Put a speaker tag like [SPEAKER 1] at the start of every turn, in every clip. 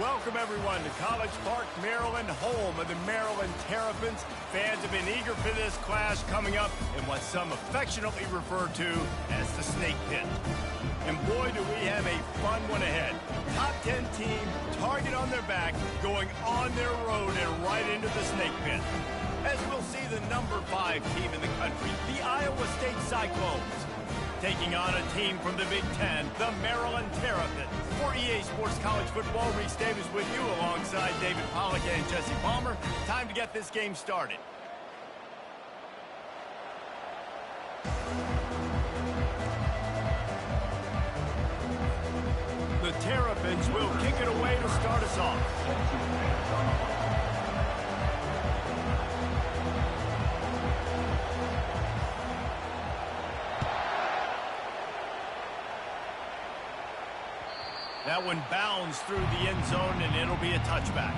[SPEAKER 1] Welcome, everyone, to College Park, Maryland, home of the Maryland Terrapins. Fans have been eager for this clash coming up in what some affectionately refer to as the Snake Pit. And boy, do we have a fun one ahead. Top 10 team, target on their back, going on their road and right into the Snake Pit. As we'll see the number 5 team in the country, the Iowa State Cyclones, taking on a team from the Big Ten, the Maryland Terrapins. For EA Sports College Football, Reese Davis with you alongside David Pollack and Jesse Palmer. Time to get this game started. The Terrapins will kick it away to start us off. That one bounds through the end zone, and it'll be a touchback.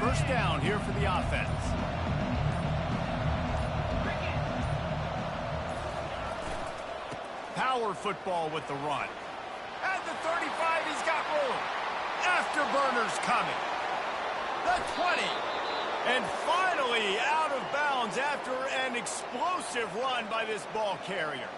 [SPEAKER 1] First down here for the offense. Power football with the run. At the 35, he's got room. Afterburners coming. The 20. And finally out of bounds after an explosive run by this ball carrier.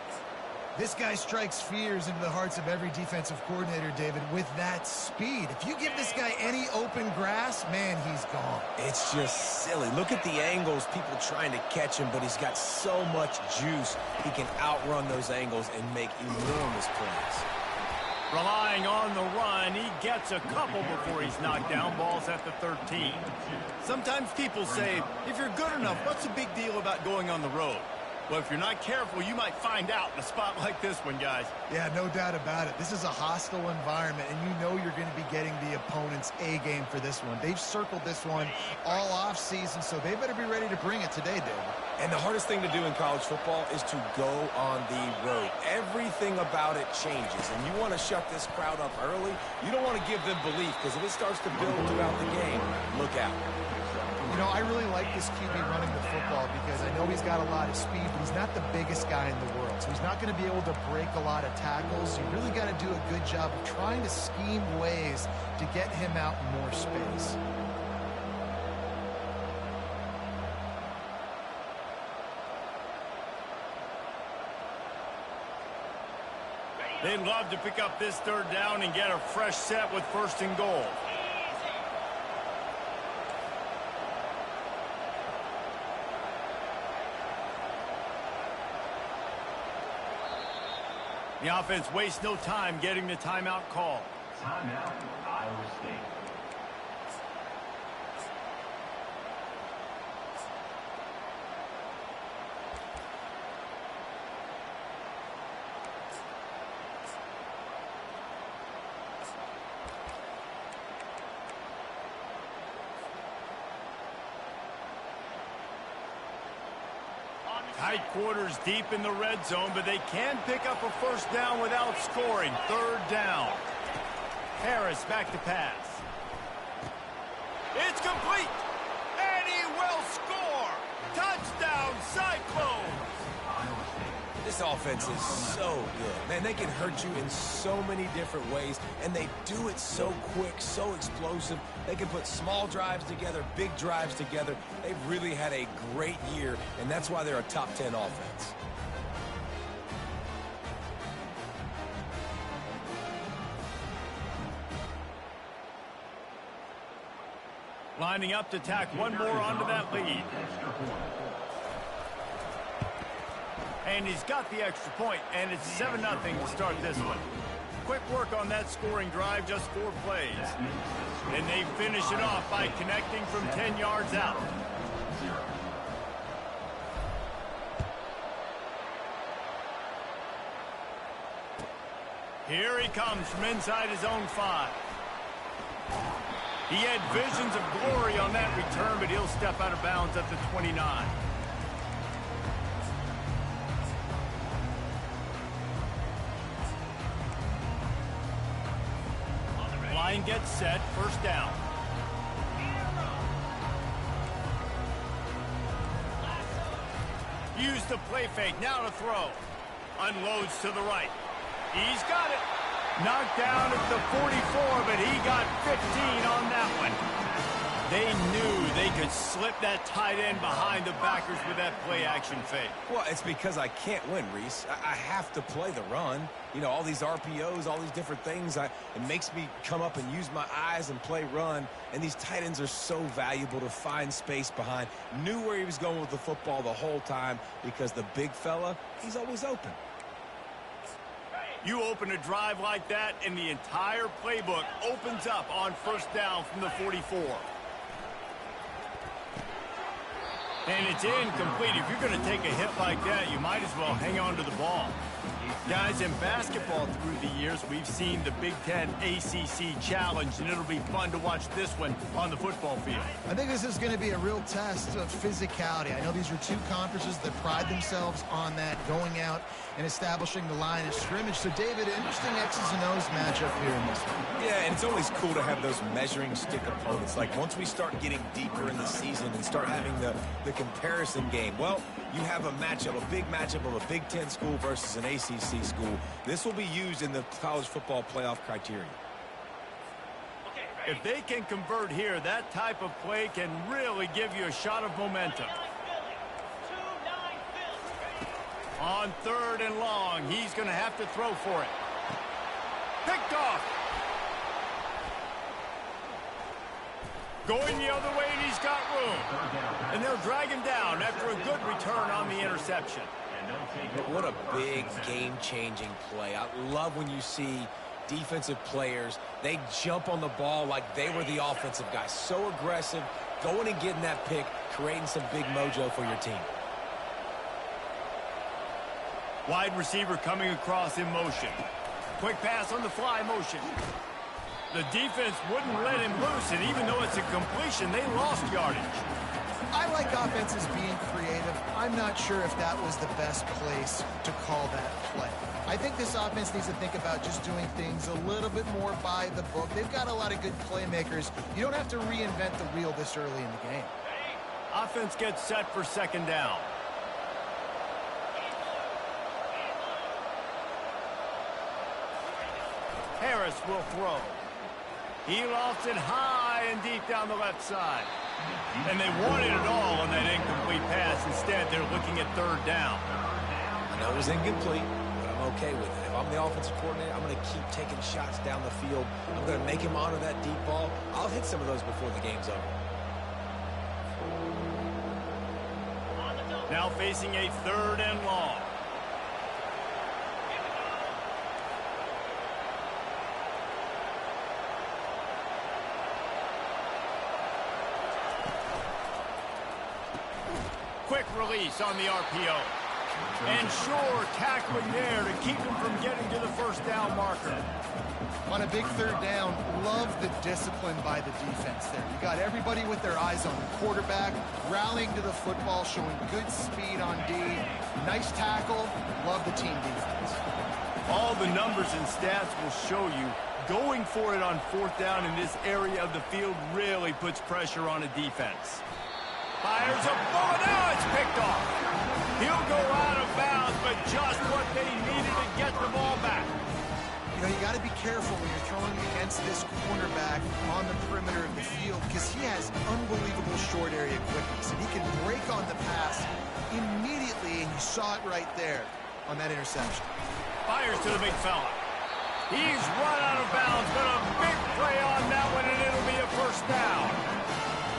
[SPEAKER 2] This guy strikes fears into the hearts of every defensive coordinator, David, with that speed. If you give this guy any open grass, man, he's gone.
[SPEAKER 3] It's just silly. Look at the angles, people trying to catch him, but he's got so much juice. He can outrun those angles and make enormous plays.
[SPEAKER 1] Relying on the run, he gets a couple before he's knocked down. Ball's at the 13. Sometimes people say, if you're good enough, what's the big deal about going on the road? Well, if you're not careful, you might find out in a spot like this one, guys.
[SPEAKER 2] Yeah, no doubt about it. This is a hostile environment, and you know you're going to be getting the opponent's A-game for this one. They've circled this one all off-season, so they better be ready to bring it today, David.
[SPEAKER 3] And the hardest thing to do in college football is to go on the road. Everything about it changes, and you want to shut this crowd up early. You don't want to give them belief, because if it starts to build throughout the game, look out.
[SPEAKER 2] You know, I really like this QB running the football because I know he's got a lot of speed, but he's not the biggest guy in the world. So he's not going to be able to break a lot of tackles. You really got to do a good job of trying to scheme ways to get him out in more space.
[SPEAKER 1] They'd love to pick up this third down and get a fresh set with 1st and goal. The offense wastes no time getting the timeout call.
[SPEAKER 4] Timeout, Iowa State.
[SPEAKER 1] Tight quarters deep in the red zone, but they can pick up a first down without scoring. 3rd down. Harris back to pass. It's complete, and he will score. Touchdown, Cyclones.
[SPEAKER 3] This offense is so good. Man, they can hurt you in so many different ways, and they do it so quick, so explosive. They can put small drives together, big drives together. They've really had a great year, and that's why they're a top 10 offense.
[SPEAKER 1] Lining up to tack one more onto that lead. And he's got the extra point, and it's 7-0 to start this one. Quick work on that scoring drive, just 4 plays. And they finish it off by connecting from 10 yards out. Here he comes from inside his own 5. He had visions of glory on that return, but he'll step out of bounds at the 29. Line gets set, first down. Use the play fake, now to throw. Unloads to the right. He's got it. Knocked down at the 44, but he got 15 on that one. They knew they could slip that tight end behind the backers with that play-action fake.
[SPEAKER 3] Well, it's because I can't win, Reese. I have to play the run. You know, all these RPOs, all these different things. It makes me come up and use my eyes and play run. And these tight ends are so valuable to find space behind. Knew where he was going with the football the whole time because the big fella, he's always open.
[SPEAKER 1] You open a drive like that, and the entire playbook opens up on first down from the 44. And it's incomplete. If you're going to take a hit like that, you might as well hang on to the ball. Guys, in basketball through the years, we've seen the Big Ten ACC Challenge, and it'll be fun to watch this one on the football field.
[SPEAKER 2] I think this is going to be a real test of physicality. I know these are two conferences that pride themselves on that, going out and establishing the line of scrimmage. So, David, interesting X's and O's matchup here in this one.
[SPEAKER 3] Yeah, and it's always cool to have those measuring stick opponents. Like, once we start getting deeper in the season and start having the comparison game, well, you have a matchup, a big matchup of a Big Ten school versus an ACC school. This will be used in the college football playoff criteria.
[SPEAKER 1] If they can convert here, that type of play can really give you a shot of momentum. On third and long, he's going to have to throw for it. Picked off. Going the other way, and he's got room. And they'll drag him down after a good return on the interception.
[SPEAKER 3] What a big game-changing play. I love when you see defensive players, they jump on the ball like they were the offensive guy. So aggressive, going and getting that pick, creating some big mojo for your team.
[SPEAKER 1] Wide receiver coming across in motion. Quick pass on the fly motion. The defense wouldn't let him loose, and even though it's a completion, they lost yardage.
[SPEAKER 2] I like offenses being creative. I'm not sure if that was the best place to call that play. I think this offense needs to think about just doing things a little bit more by the book. They've got a lot of good playmakers. You don't have to reinvent the wheel this early in the game.
[SPEAKER 1] Offense gets set for second down. Harris will throw. He lofts it high and deep down the left side. And they wanted it all on that incomplete pass. Instead, they're looking at third down.
[SPEAKER 3] I know it was incomplete, but I'm okay with it. If I'm the offensive coordinator, I'm going to keep taking shots down the field. I'm going to make him honor that deep ball. I'll hit some of those before the game's over.
[SPEAKER 1] Now facing a third and long. Quick release on the RPO. And sure, tackling there to keep him from getting to the first down marker.
[SPEAKER 2] On a big third down, love the discipline by the defense there. You got everybody with their eyes on the quarterback, rallying to the football, showing good speed on D. Nice tackle. Love the team defense.
[SPEAKER 1] All the numbers and stats will show you going for it on fourth down in this area of the field really puts pressure on a defense. Fires a bullet. Now it's picked off. He'll go out of bounds, but just what they needed to get the ball back.
[SPEAKER 2] You know, you got to be careful when you're throwing against this cornerback on the perimeter of the field because he has unbelievable short area quickness, and he can break on the pass immediately, and you saw it right there on that interception.
[SPEAKER 1] Fires to the big fella. He's run out of bounds, but a big play on that one, and it'll be a first down.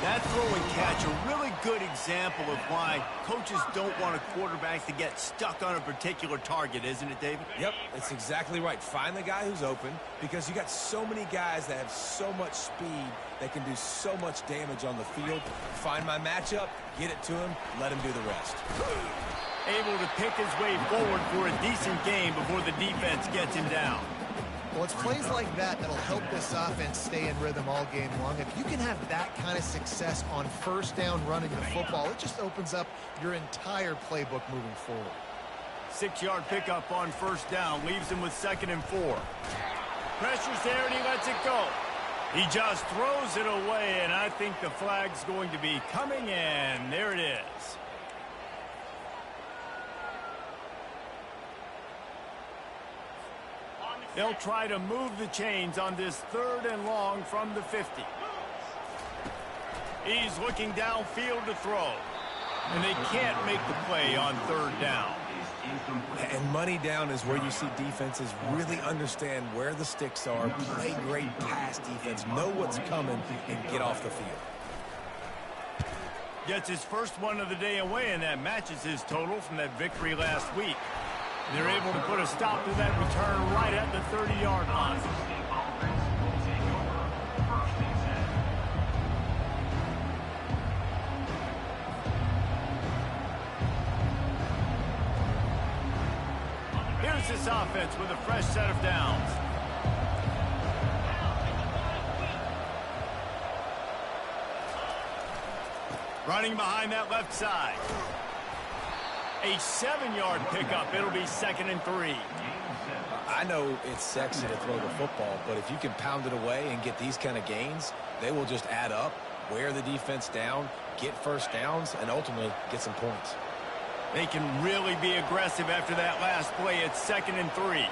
[SPEAKER 1] That throw and catch, a really good example of why coaches don't want a quarterback to get stuck on a particular target, isn't it, David?
[SPEAKER 3] Yep, that's exactly right. Find the guy who's open because you got so many guys that have so much speed that can do so much damage on the field. Find my matchup, get it to him, let him do the rest.
[SPEAKER 1] Able to pick his way forward for a decent game before the defense gets him down.
[SPEAKER 2] Well, it's plays like that that'll help this offense stay in rhythm all game long. If you can have that kind of success on first down running the football, it just opens up your entire playbook moving forward.
[SPEAKER 1] 6-yard pickup on first down leaves him with 2nd and 4. Pressure's there and he lets it go. He just throws it away, and I think the flag's going to be coming in. There it is. They'll try to move the chains on this 3rd and long from the 50. He's looking downfield to throw. And they can't make the play on 3rd down.
[SPEAKER 3] And money down is where you see defenses really understand where the sticks are, play great pass defense, know what's coming, and get off the field.
[SPEAKER 1] Gets his first one of the day away, and that matches his total from that victory last week. They're able to put a stop to that return right at the 30-yard line. Here's this offense with a fresh set of downs. Running behind that left side. A 7-yard pickup. It'll be 2nd and 3.
[SPEAKER 3] I know it's sexy to throw the football, but if you can pound it away and get these kind of gains, they will just add up, wear the defense down, get first downs, and ultimately get some points.
[SPEAKER 1] They can really be aggressive after that last play. It's 2nd and 3.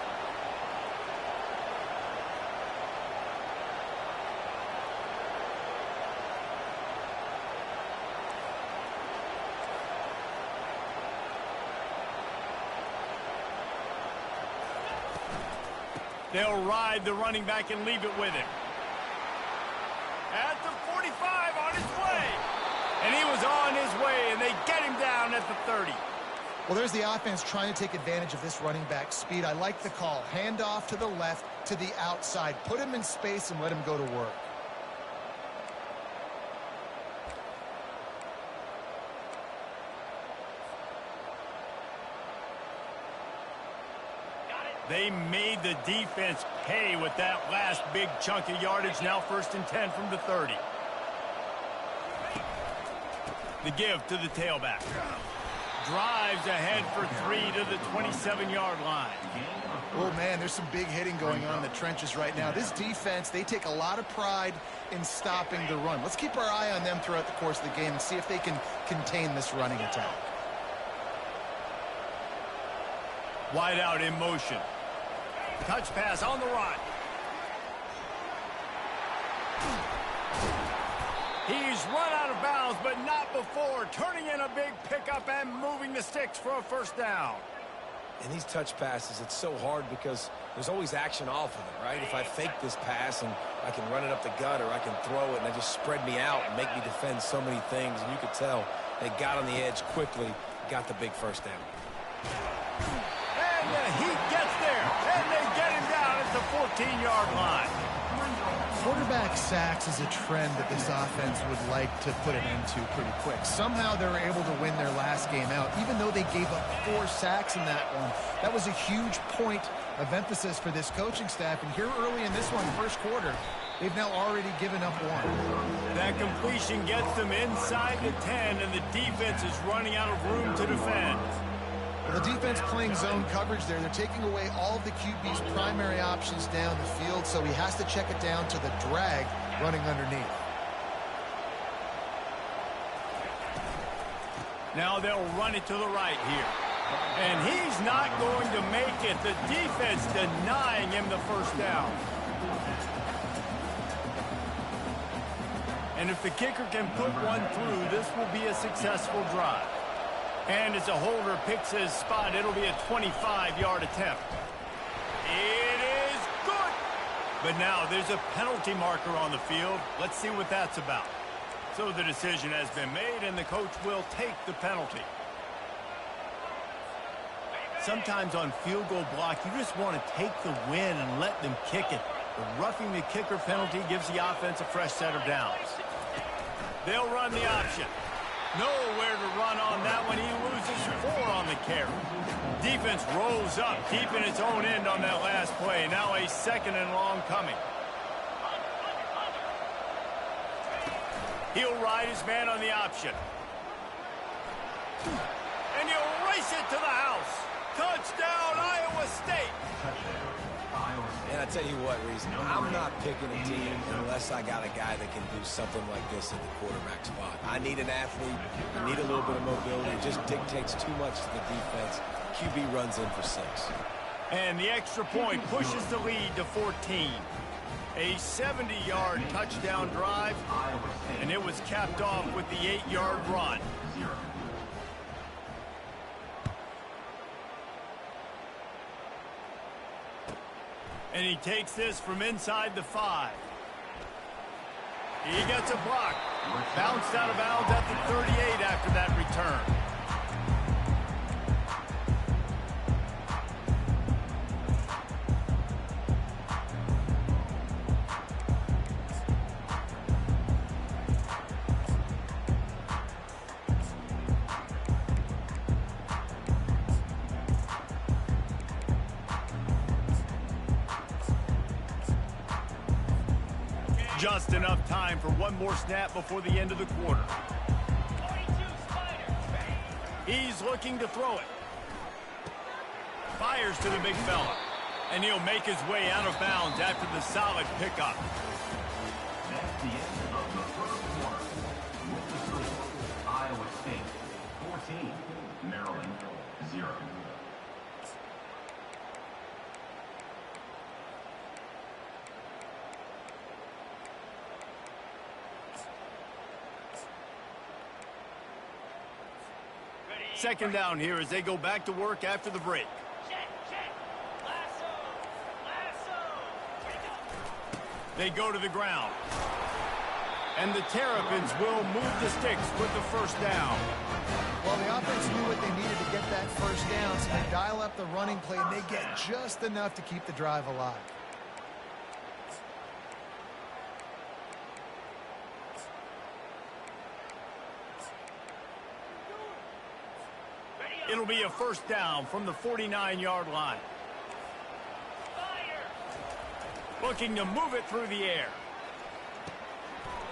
[SPEAKER 1] They'll ride the running back and leave it with him. At the 45, on his way. And he was on his way, and they get him down at the 30.
[SPEAKER 2] Well, there's the offense trying to take advantage of this running back speed. I like the call. Hand off to the left, to the outside. Put him in space and let him go to work.
[SPEAKER 1] They made the defense pay with that last big chunk of yardage. Now 1st and 10 from the 30. The give to the tailback. Drives ahead for 3 to the 27-yard line.
[SPEAKER 2] Oh, man, there's some big hitting going on in the trenches right now. This defense, they take a lot of pride in stopping the run. Let's keep our eye on them throughout the course of the game and see if they can contain this running attack.
[SPEAKER 1] Wide out in motion. Touch pass on the run. He's run out of bounds, but not before. Turning in a big pickup and moving the sticks for a first down.
[SPEAKER 3] And these touch passes, it's so hard because there's always action off of it, right? If I fake this pass and I can run it up the gut, or I can throw it and they just spread me out and make me defend so many things. And you could tell they got on the edge quickly, got the big first down.
[SPEAKER 1] And the heat gets there, and they get him down at the 14-yard line.
[SPEAKER 2] Quarterback sacks is a trend that this offense would like to put an end to pretty quick. Somehow they were able to win their last game out, even though they gave up 4 sacks in that one. That was a huge point of emphasis for this coaching staff. And here early in this one, first quarter, they've now already given up 1.
[SPEAKER 1] That completion gets them inside the 10, and the defense is running out of room to defend.
[SPEAKER 2] Well, the defense playing zone coverage there. They're taking away all of the QB's primary options down the field, so he has to check it down to the drag running underneath.
[SPEAKER 1] Now they'll run it to the right here. And he's not going to make it. The defense denying him the first down. And if the kicker can put one through, this will be a successful drive. And as a holder picks his spot, it'll be a 25-yard attempt. It is good. But now there's a penalty marker on the field. Let's see what that's about. So the decision has been made, and the coach will take the penalty. Sometimes on field goal block, you just want to take the win and let them kick it. The roughing the kicker penalty gives the offense a fresh set of downs. They'll run the option. Nowhere to run on that one. He loses 4 on the carry. Defense rolls up, deep in its own end on that last play. Now a 2nd and long coming. He'll ride his man on the option. And he'll race it to the house. Touchdown, Iowa State.
[SPEAKER 3] And I tell you what, Reese, I'm not picking a team unless I got a guy that can do something like this at the quarterback spot. I need an athlete. I need a little bit of mobility. It just dictates too much to the defense. QB runs in for 6.
[SPEAKER 1] And the extra point pushes the lead to 14. A 70-yard touchdown drive, and it was capped off with the 8-yard run. And he takes this from inside the 5. He gets a block. Bounced out of bounds at the 38 after that return. Just enough time for one more snap before the end of the quarter. He's looking to throw it. Fires to the big fella. And he'll make his way out of bounds after the solid pickup.
[SPEAKER 4] That's the end of the first quarter. With the score, Iowa State 14, Maryland 0.
[SPEAKER 1] Second down here as they go back to work after the break. They go to the ground. And the Terrapins will move the sticks with the first down.
[SPEAKER 2] Well, the offense knew what they needed to get that first down, so they dial up the running play, and they get just enough to keep the drive alive.
[SPEAKER 1] It'll be a first down from the 49-yard line. Looking to move it through the air.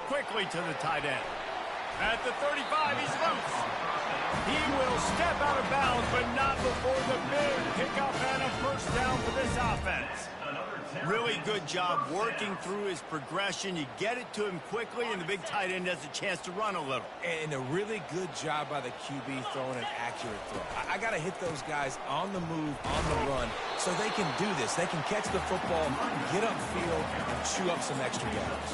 [SPEAKER 1] Quickly to the tight end. At the 35, he's loose. He will step out of bounds, but not before the big pickup and a first down for this offense. Really good job working through his progression. You get it to him quickly, and the big tight end has a chance to run a little.
[SPEAKER 3] And a really good job by the QB throwing an accurate throw. I got to hit those guys on the move, on the run, so they can do this. They can catch the football, get upfield, and chew up some extra yards.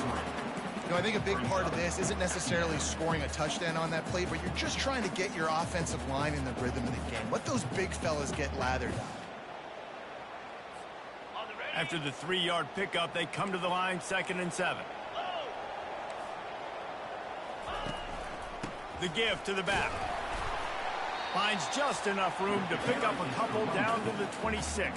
[SPEAKER 2] You know, I think a big part of this isn't necessarily scoring a touchdown on that play, but you're just trying to get your offensive line in the rhythm of the game. Let those big fellas get lathered up.
[SPEAKER 1] After the 3-yard pickup, they come to the line, 2nd and 7. The give to the back. Finds just enough room to pick up a couple down to the 26.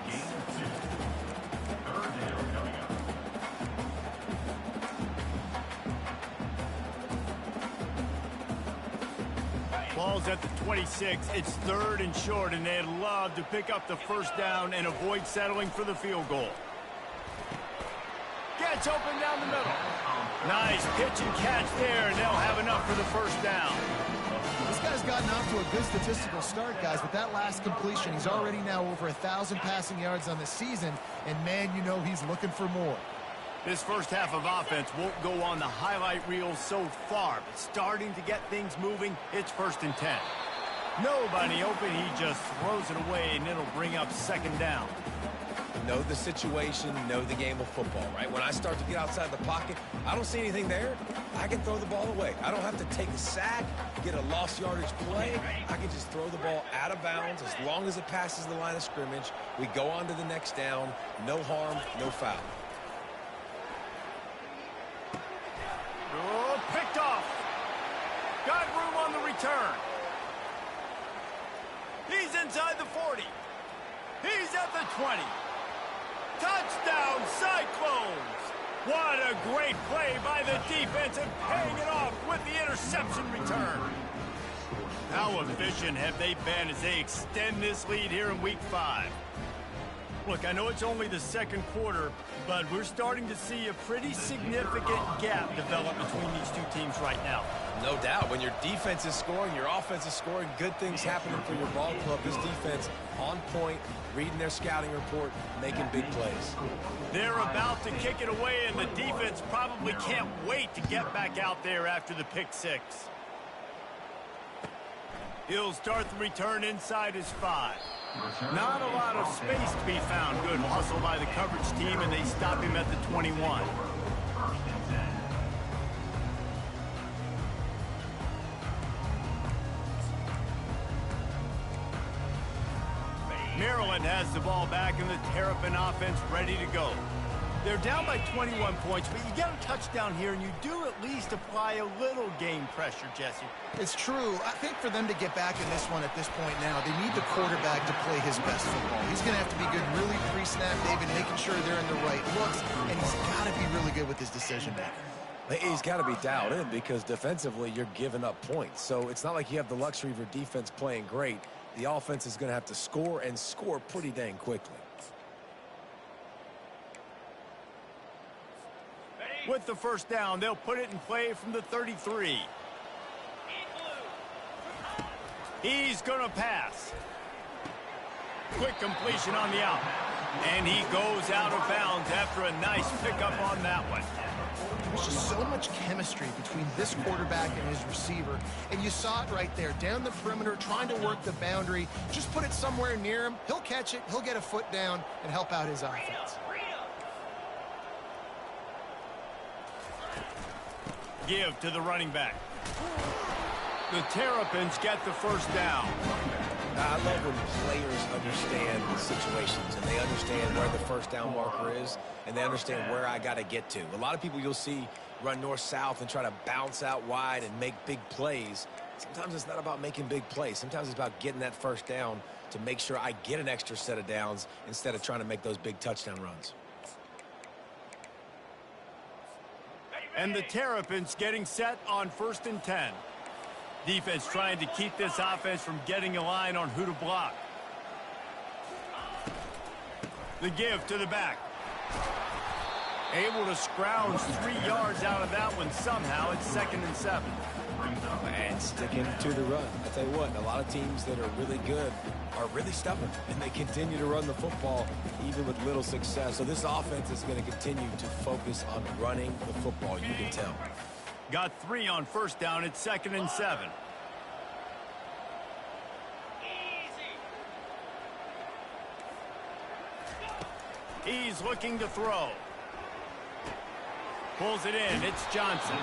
[SPEAKER 1] Ball's at the 26. It's 3rd and short, and they'd love to pick up the first down and avoid settling for the field goal. Gets open down the middle. Nice pitch and catch there, and they'll have enough for the first down.
[SPEAKER 2] This guy's gotten off to a good statistical start, guys. With that last completion, he's already now over 1,000 passing yards on the season, and man, you know he's looking for more.
[SPEAKER 1] This first half of offense won't go on the highlight reel so far, but starting to get things moving, it's 1st and 10. Nobody open, he just throws it away, and it'll bring up 2nd down.
[SPEAKER 3] Know the situation, know the game of football, right? When I start to get outside the pocket, I don't see anything there, I can throw the ball away. I don't have to take a sack, get a lost yardage play. I can just throw the ball out of bounds as long as it passes the line of scrimmage. We go on to the next down, no harm, no foul.
[SPEAKER 1] Oh, picked off. Got room on the return. He's inside the 40. He's at the 20. Touchdown, Cyclones! What a great play by the defense and paying it off with the interception return. How efficient have they been as they extend this lead here in Week 5? Look, I know it's only the second quarter, but we're starting to see a pretty significant gap develop between these two teams right now.
[SPEAKER 3] No doubt. When your defense is scoring, your offense is scoring, good things happening for your ball club. This defense on point, reading their scouting report, making big plays.
[SPEAKER 1] They're about to kick it away, and the defense probably can't wait to get back out there after the pick six. He'll start the return inside his 5. Not a lot of space to be found. Good hustle by the coverage team, and they stop him at the 21. Maryland has the ball back, and the Terrapin offense ready to go. They're down by 21 points, but you get a touchdown here, and you do at least apply a little game pressure, Jesse.
[SPEAKER 2] It's true. I think for them to get back in this one at this point now, they need the quarterback to play his best football. He's going to have to be good really pre-snap, David, making sure they're in the right looks, and he's got to be really good with his decision-making.
[SPEAKER 3] He's got to be dialed in because defensively you're giving up points. So it's not like you have the luxury of your defense playing great. The offense is going to have to score and score pretty dang quickly.
[SPEAKER 1] With the first down, they'll put it in play from the 33. He's going to pass. Quick completion on the out. And he goes out of bounds after a nice pickup on that one.
[SPEAKER 2] There's just so much chemistry between this quarterback and his receiver. And you saw it right there, down the perimeter, trying to work the boundary. Just put it somewhere near him. He'll catch it. He'll get a foot down and help out his offense.
[SPEAKER 1] Give to the running back. The Terrapins get the first down.
[SPEAKER 3] I love when players understand the situations and they understand where the first down marker is and they understand where I got to get to. A lot of people you'll see run north-south and try to bounce out wide and make big plays. Sometimes it's not about making big plays. Sometimes it's about getting that first down to make sure I get an extra set of downs instead of trying to make those big touchdown runs.
[SPEAKER 1] And the Terrapins getting set on 1st and 10. Defense trying to keep this offense from getting a line on who to block. The give to the back. Able to scrounge 3 yards out of that one somehow. It's 2nd and 7.
[SPEAKER 3] And sticking to the run. I tell you what, a lot of teams that are really good are really stubborn, and they continue to run the football even with little success. So this offense is going to continue to focus on running the football, you can tell.
[SPEAKER 1] Got 3 on first down. It's 2nd and 7. He's looking to throw. Pulls it in. It's Johnson.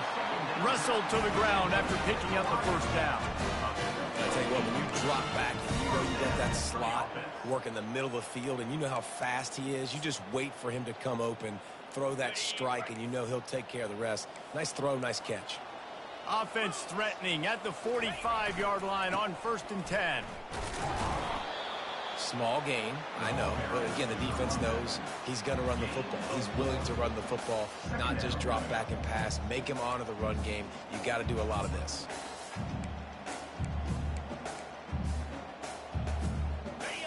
[SPEAKER 1] Wrestled to the ground after picking up the first down.
[SPEAKER 3] I tell you what, when you drop back and you know you got that slot work in the middle of the field and you know how fast he is, you just wait for him to come open, throw that strike, and you know he'll take care of the rest. Nice throw, nice catch.
[SPEAKER 1] Offense threatening at the 45-yard line on 1st and 10.
[SPEAKER 3] Small gain, I know, but again, the defense knows he's going to run the football. He's willing to run the football, not just drop back and pass, make him honor the run game. You got to do a lot of this.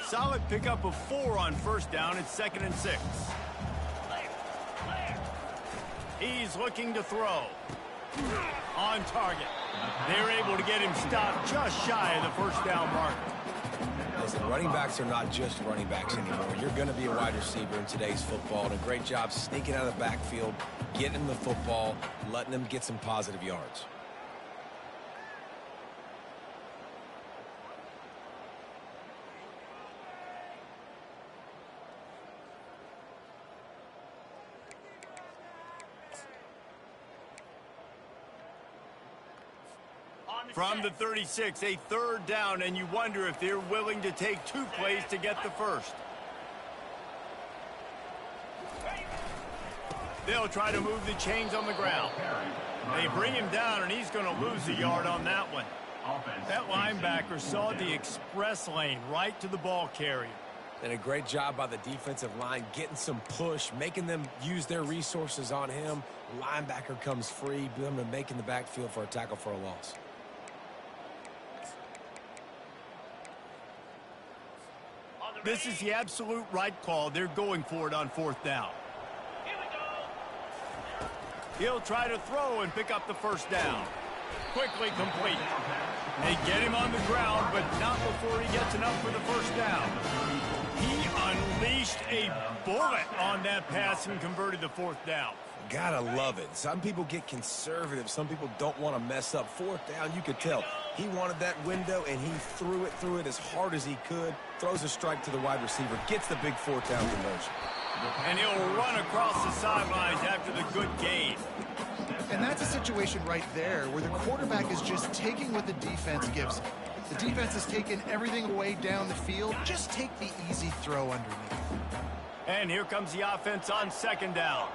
[SPEAKER 1] Solid pickup of 4 on first down. It's 2nd and 6. He's looking to throw. On target. They're able to get him stopped just shy of the first down marker.
[SPEAKER 3] Listen, running backs are not just running backs anymore. You're going to be a wide receiver in today's football, and a great job sneaking out of the backfield, getting the football, letting them get some positive yards.
[SPEAKER 1] From the 36, a 3rd down, and you wonder if they're willing to take 2 plays to get the first. They'll try to move the chains on the ground. They bring him down, and he's going to lose a yard on that one. That linebacker saw the express lane right to the ball carrier.
[SPEAKER 3] And a great job by the defensive line, getting some push, making them use their resources on him. Linebacker comes free, making the backfield for a tackle for a loss.
[SPEAKER 1] This is the absolute right call. They're going for it on 4th down. He'll try to throw and pick up the first down. Quickly complete. They get him on the ground, but not before he gets enough for the first down. He unleashed a bullet on that pass and converted the 4th down.
[SPEAKER 3] Gotta love it. Some people get conservative. Some people don't want to mess up. 4th down, you could tell. He wanted that window, and he threw it as hard as he could. Throws a strike to the wide receiver. Gets the big 4th down conversion.
[SPEAKER 1] And he'll run across the sidelines after the good gain.
[SPEAKER 2] And that's a situation right there where the quarterback is just taking what the defense gives him. The defense is taking everything away down the field. Just take the easy throw underneath.
[SPEAKER 1] And here comes the offense on 2nd down.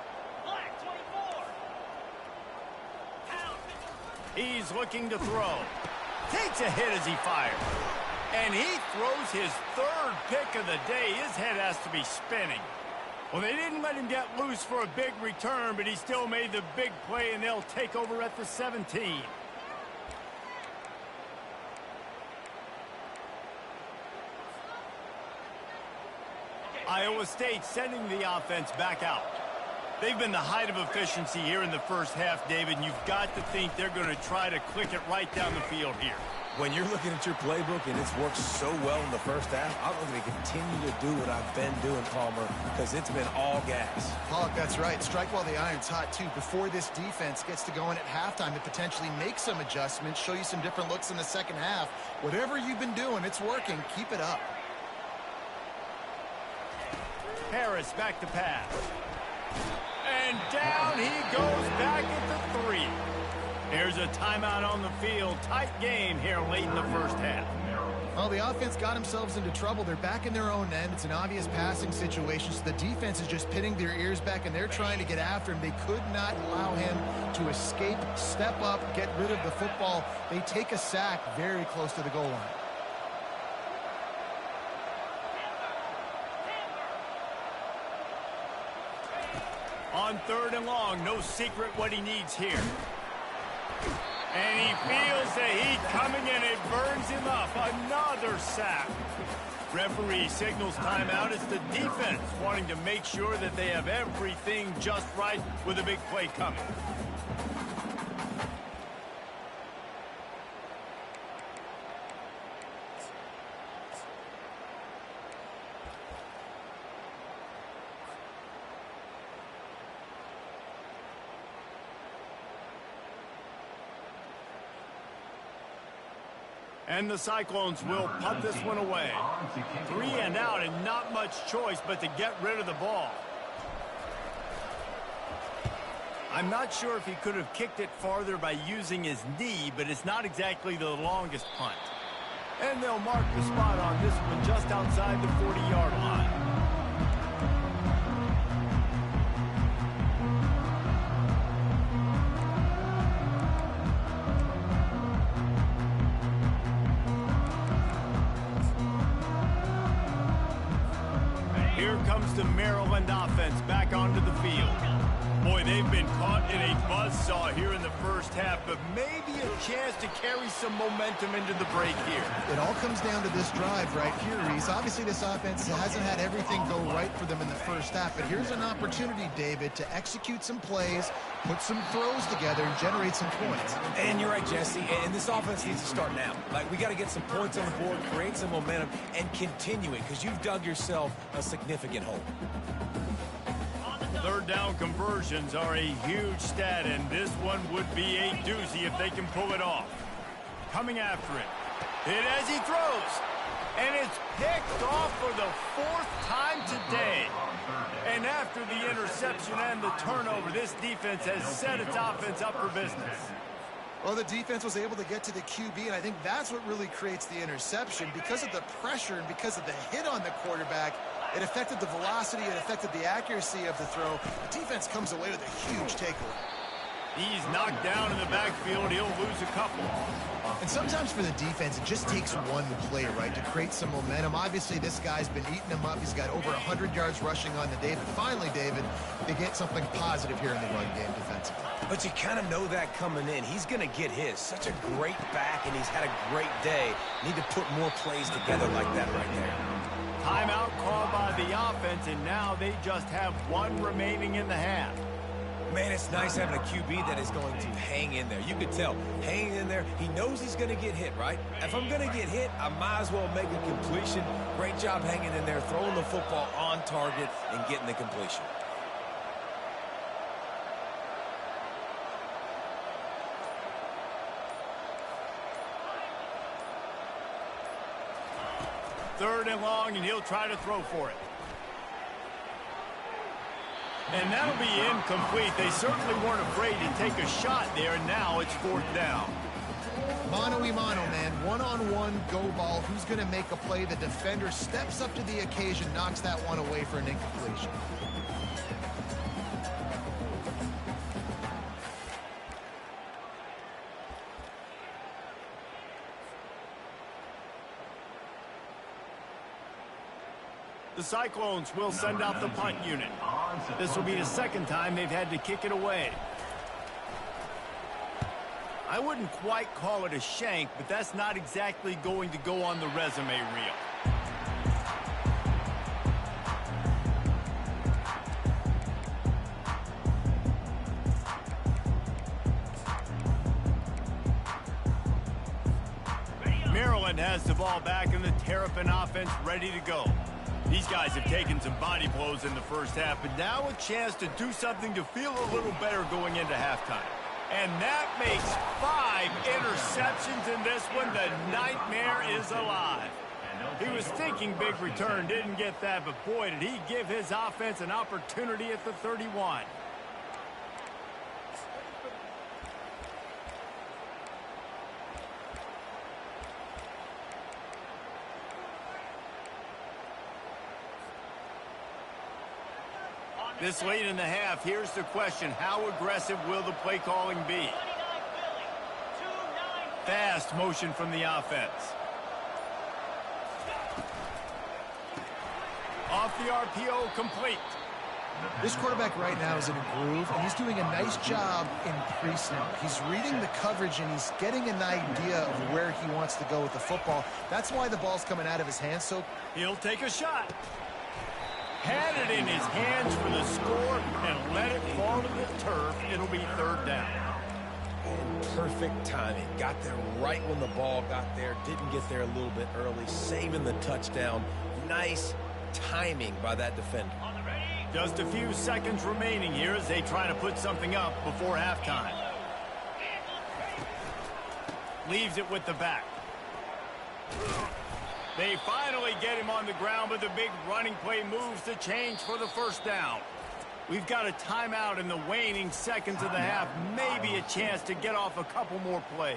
[SPEAKER 1] He's looking to throw. Takes a hit as he fires. And he throws his 3rd pick of the day. His head has to be spinning. Well, they didn't let him get loose for a big return, but he still made the big play, and they'll take over at the 17. Iowa State sending the offense back out. They've been the height of efficiency here in the first half, David, and you've got to think they're going to try to click it right down the field here.
[SPEAKER 3] When you're looking at your playbook and it's worked so well in the first half, I'm going to continue to do what I've been doing, Palmer, because it's been all gas.
[SPEAKER 2] Pollock, that's right. Strike while the iron's hot, too. Before this defense gets to going at halftime, it potentially make some adjustments, show you some different looks in the second half. Whatever you've been doing, it's working. Keep it up.
[SPEAKER 1] Harris back to pass. And down he goes back at the 3. There's a timeout on the field. Tight game here late in the first half.
[SPEAKER 2] Well, the offense got themselves into trouble. They're back in their own end. It's an obvious passing situation, so the defense is just pinning their ears back, and they're trying to get after him. They could not allow him to escape, step up, get rid of the football. They take a sack very close to the goal line.
[SPEAKER 1] On 3rd and long, no secret what he needs here. And he feels the heat coming in. It burns him up. Another sack. Referee signals timeout. It's the defense wanting to make sure that they have everything just right with a big play coming. And the Cyclones will punt this one away. 3 and out, and not much choice but to get rid of the ball. I'm not sure if he could have kicked it farther by using his knee, but it's not exactly the longest punt. And they'll mark the spot on this one just outside the 40-yard line. Here comes the Maryland offense back onto the field. Boy, they've been caught in a buzzsaw here in the first half, but maybe a chance to carry some momentum into the break here.
[SPEAKER 2] It all comes down to this drive right here, Reese. Obviously, this offense hasn't had everything go right for them in the first half, but here's an opportunity, David, to execute some plays, put some throws together, and generate some points.
[SPEAKER 3] And you're right, Jesse, and this offense needs to start now. Like, we got to get some points on the board, create some momentum, and continue it, because you've dug yourself a significant hole.
[SPEAKER 1] 3rd down conversions are a huge stat, and this one would be a doozy if they can pull it off. Coming after it. Hit as he throws. And it's picked off for the 4th time today. And after the interception and the turnover, this defense has set its offense up for business.
[SPEAKER 2] Well, the defense was able to get to the QB, and I think that's what really creates the interception. Because of the pressure and because of the hit on the quarterback, it affected the velocity, it affected the accuracy of the throw. The defense comes away with a huge takeaway.
[SPEAKER 1] He's knocked down in the backfield. He'll lose a couple.
[SPEAKER 2] And sometimes for the defense, it just takes one play, right, to create some momentum. Obviously, this guy's been eating them up. He's got over 100 yards rushing on the day. But finally, David, they get something positive here in the run game defensively.
[SPEAKER 3] But you kind of know that coming in. He's going to get his. Such a great back, and he's had a great day. Need to put more plays together like that right there.
[SPEAKER 1] Timeout called by the offense, and now they just have one remaining in the half.
[SPEAKER 3] Man, it's nice having a QB that is going to hang in there. You can tell, hanging in there, he knows he's going to get hit, right? If I'm going to get hit, I might as well make a completion. Great job hanging in there, throwing the football on target, and getting the completion.
[SPEAKER 1] Third and long, and he'll try to throw for it. And that'll be incomplete. They certainly weren't afraid to take a shot there, and now it's fourth down.
[SPEAKER 2] Mano-a-mano, man. One-on-one go ball. Who's going to make a play? The defender steps up to the occasion, knocks that one away for an incompletion.
[SPEAKER 1] The Cyclones will send out the punt unit. This will be the second time they've had to kick it away. I wouldn't quite call it a shank, but that's not exactly going to go on the resume reel. Maryland has the ball back and the Terrapin offense ready to go. These guys have taken some body blows in the first half, but now a chance to do something to feel a little better going into halftime. And that makes 5 interceptions in this one. The nightmare is alive. He was thinking big return, didn't get that, but boy, did he give his offense an opportunity at the 31. This late in the half, here's the question. How aggressive will the play calling be? Fast motion from the offense. Off the RPO, complete.
[SPEAKER 2] This quarterback right now is in a groove, and he's doing a nice job in pre-snap. He's reading the coverage, and he's getting an idea of where he wants to go with the football. That's why the ball's coming out of his hands. So
[SPEAKER 1] he'll take a shot. Had it in his hands for the score and let it fall to the turf. It'll be third down.
[SPEAKER 3] And perfect timing. Got there right when the ball got there. Didn't get there a little bit early. Saving the touchdown. Nice timing by that defender.
[SPEAKER 1] Just a few seconds remaining here as they try to put something up before halftime. Leaves it with the back. They finally get him on the ground, but the big running play moves the change for the first down. We've got a timeout in the waning seconds of the half. Maybe a chance to get off a couple more plays.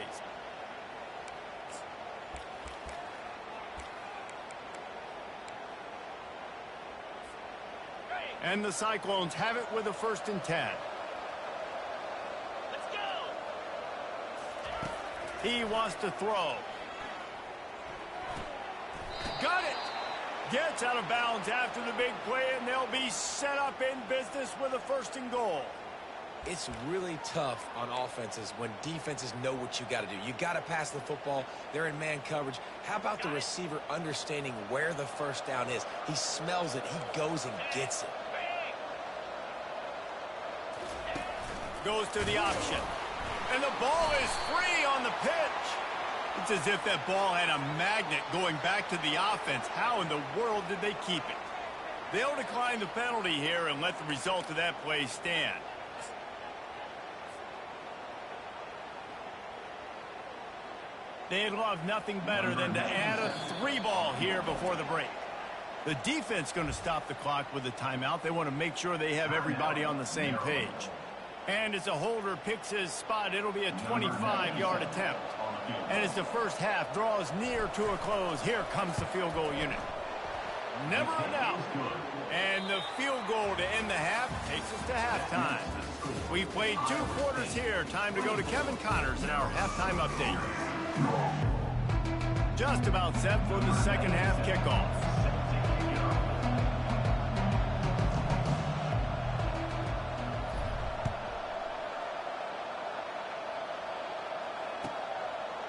[SPEAKER 1] And the Cyclones have it with a 1st and 10. Let's go. He wants to throw. Got it. Gets out of bounds after the big play, and they'll be set up in business with a 1st and goal.
[SPEAKER 3] It's really tough on offenses when defenses know what you got to do. You got to pass the football. They're in man coverage. How about the receiver understanding where the first down is? He smells it. He goes and gets it.
[SPEAKER 1] Goes to the option. And the ball is free on the pitch. It's as if that ball had a magnet going back to the offense. How in the world did they keep it? They'll decline the penalty here and let the result of that play stand. They'd love nothing better than to add a 3-ball here before the break. The defense going to stop the clock with a timeout. They want to make sure they have everybody on the same page. And as a holder picks his spot, it'll be a 25-yard attempt. And as the first half draws near to a close, here comes the field goal unit. Never a doubt. And the field goal to end the half takes us to halftime. We've played 2 quarters here. Time to go to Kevin Connors in our halftime update. Just about set for the second half kickoff.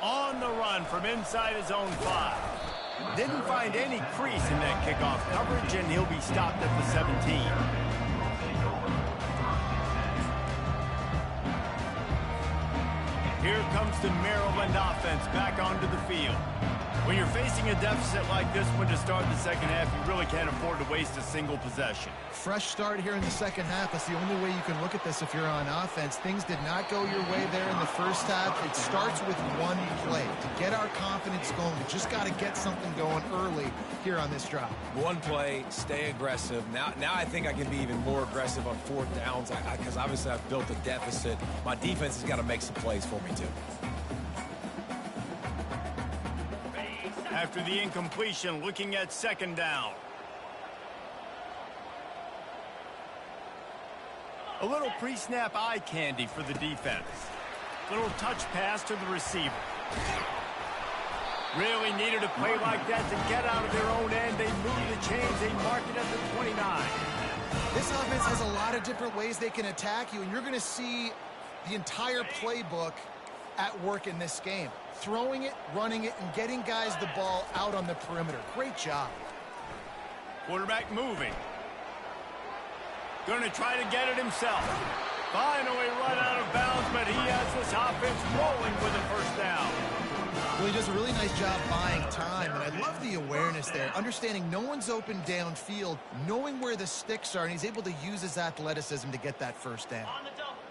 [SPEAKER 1] On the run from inside his own 5. Didn't find any crease in that kickoff coverage, and he'll be stopped at the 17. Here comes the Maryland offense back onto the field. When you're facing a deficit like this one to start the second half, you really can't afford to waste a single possession.
[SPEAKER 2] Fresh start here in the second half. That's the only way you can look at this if you're on offense. Things did not go your way there in the first half. It starts with one play. To get our confidence going, we just got to get something going early here on this drive.
[SPEAKER 3] One play, stay aggressive. Now I think I can be even more aggressive on 4th downs because obviously I've built a deficit. My defense has got to make some plays for me too.
[SPEAKER 1] After the incompletion, looking at 2nd down. A little pre-snap eye candy for the defense. Little touch pass to the receiver. Really needed a play like that to get out of their own end. They move the chains. They mark it at the 29.
[SPEAKER 2] This offense has a lot of different ways they can attack you, and you're going to see the entire playbook at work in this game. Throwing it, running it, and getting guys the ball out on the perimeter. Great job.
[SPEAKER 1] Quarterback moving. Going to try to get it himself. Finally run out of bounds, but he has this offense rolling with a 1st down.
[SPEAKER 2] Well, he does a really nice job buying time, and I love the awareness there. Understanding no one's open downfield, knowing where the sticks are, and he's able to use his athleticism to get that 1st down.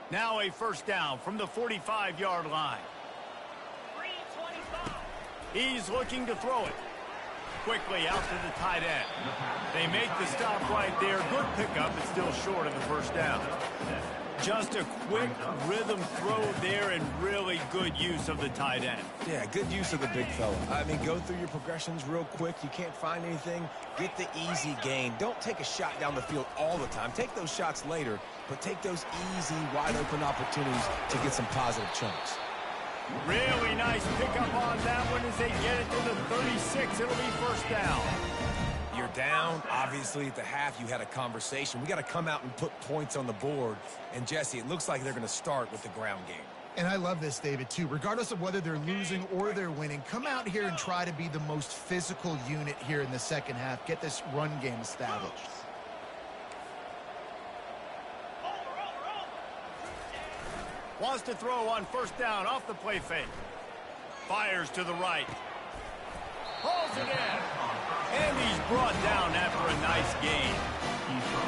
[SPEAKER 1] Now a 1st down from the 45-yard line. He's looking to throw it. Quickly out to the tight end. They make the stop right there. Good pickup, but still short of the 1st down. Just a quick rhythm throw there and really good use of the tight end.
[SPEAKER 3] Yeah, good use of the big fella. I mean, go through your progressions real quick. You can't find anything. Get the easy gain. Don't take a shot down the field all the time. Take those shots later, but take those easy, wide-open opportunities to get some positive chunks.
[SPEAKER 1] Really nice pickup on that one as they get it to the 36. It'll be 1st down.
[SPEAKER 3] You're down. Obviously, at the half, you had a conversation. We got to come out and put points on the board. And, Jesse, it looks like they're going to start with the ground game.
[SPEAKER 2] And I love this, David, too. Regardless of whether they're losing or they're winning, come out here and try to be the most physical unit here in the second half. Get this run game established.
[SPEAKER 1] Wants to throw on 1st down off the play fake. Fires to the right. Pulls it in. And he's brought down after a nice gain.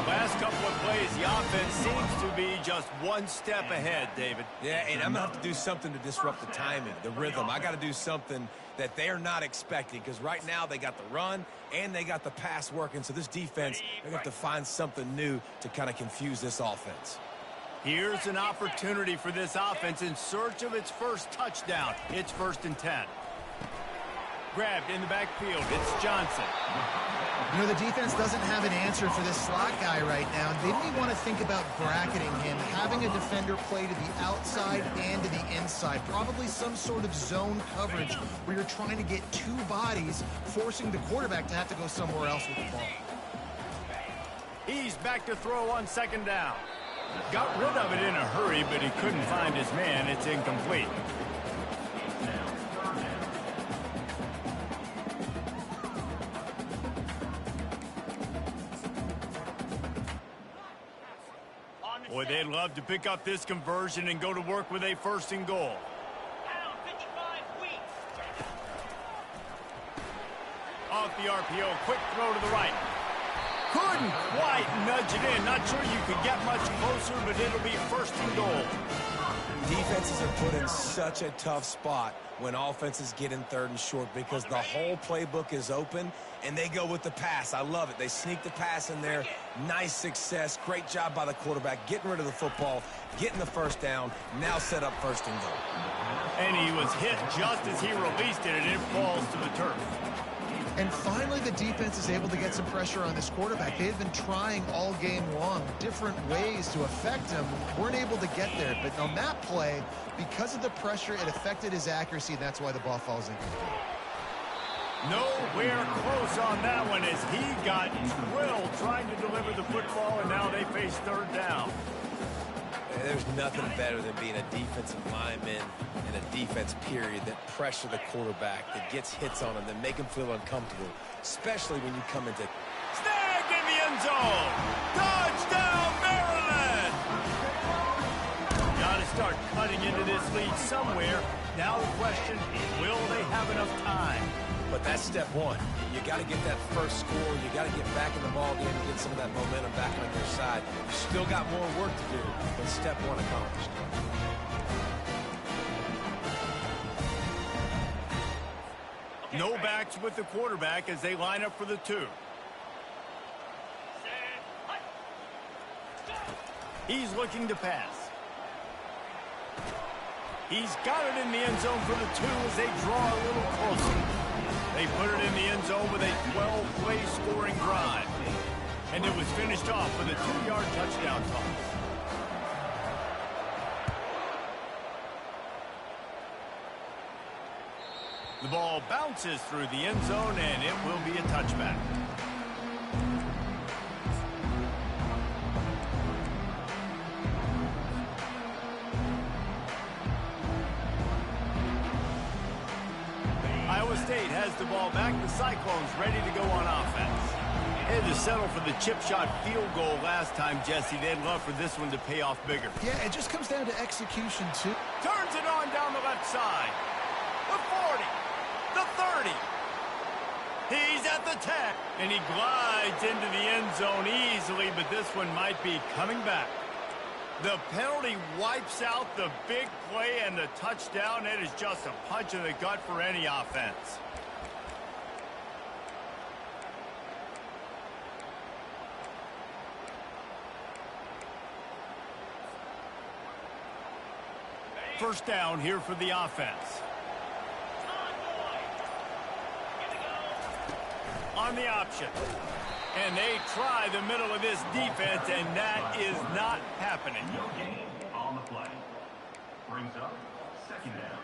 [SPEAKER 1] Last couple of plays, the offense seems to be just one step ahead, David.
[SPEAKER 3] Yeah, and I'm going to have to do something to disrupt the timing, the rhythm. I got to do something that they're not expecting because right now they got the run and they got the pass working. So this defense, they're going to have to find something new to kind of confuse this offense.
[SPEAKER 1] Here's an opportunity for this offense in search of its 1st touchdown. It's 1st and 10. Grabbed in the backfield. It's Johnson.
[SPEAKER 2] You know, the defense doesn't have an answer for this slot guy right now. They may want to think about bracketing him, having a defender play to the outside and to the inside. Probably some sort of zone coverage where you're trying to get 2 bodies, forcing the quarterback to have to go somewhere else with the ball.
[SPEAKER 1] He's back to throw on 2nd down. Got rid of it in a hurry, but he couldn't find his man. It's incomplete. Boy, they'd love to pick up this conversion and go to work with a 1st and goal. Off the RPO, quick throw to the right. Couldn't quite nudge it in. Not sure you could get much closer, but it'll be 1st and goal.
[SPEAKER 3] Defenses are put in such a tough spot when offenses get in 3rd and short because the whole playbook is open and they go with the pass. I love it. They sneak the pass in there. Nice success. Great job by the quarterback getting rid of the football, getting the 1st down, now set up 1st and goal.
[SPEAKER 1] And he was hit just as he released it, and it falls to the turf.
[SPEAKER 2] And finally, the defense is able to get some pressure on this quarterback. They've been trying all game long different ways to affect him. Weren't able to get there. But on that play, because of the pressure, it affected his accuracy, and that's why the ball falls incomplete.
[SPEAKER 1] Nowhere close on that one as he got drilled trying to deliver the football, and now they face third down.
[SPEAKER 3] There's nothing better than being a defensive lineman and a defense period that pressure the quarterback, that gets hits on him, that make him feel uncomfortable, especially when you come into...
[SPEAKER 1] Snagged in the end zone! Touchdown, Maryland! Got to start cutting into this lead somewhere. Now the question, will they have enough time?
[SPEAKER 3] But that's step one. You got to get that first score. You got to get back in the ball game and get some of that momentum back on your side. You still got more work to do, but step one accomplished.
[SPEAKER 1] No backs with the quarterback as they line up for the 2. He's looking to pass. He's got it in the end zone for the 2 as they draw a little closer. They put it in the end zone with a 12-play scoring drive. And it was finished off with a 2-yard touchdown toss. The ball bounces through the end zone, and it will be a touchback. Iowa State has the ball back. The Cyclones ready to go on offense. They had to settle for the chip shot field goal last time, Jesse. They'd love for this one to pay off bigger.
[SPEAKER 2] Yeah, it just comes down to execution, too.
[SPEAKER 1] Turns it on down the left side. The 40. The 30. He's at the 10. And he glides into the end zone easily, but this one might be coming back. The penalty wipes out the big play and the touchdown. It is just a punch in the gut for any offense. First down here for the offense. On the option. And they try the middle of this defense, and that is not happening.
[SPEAKER 4] No gain on the play. Brings up second down.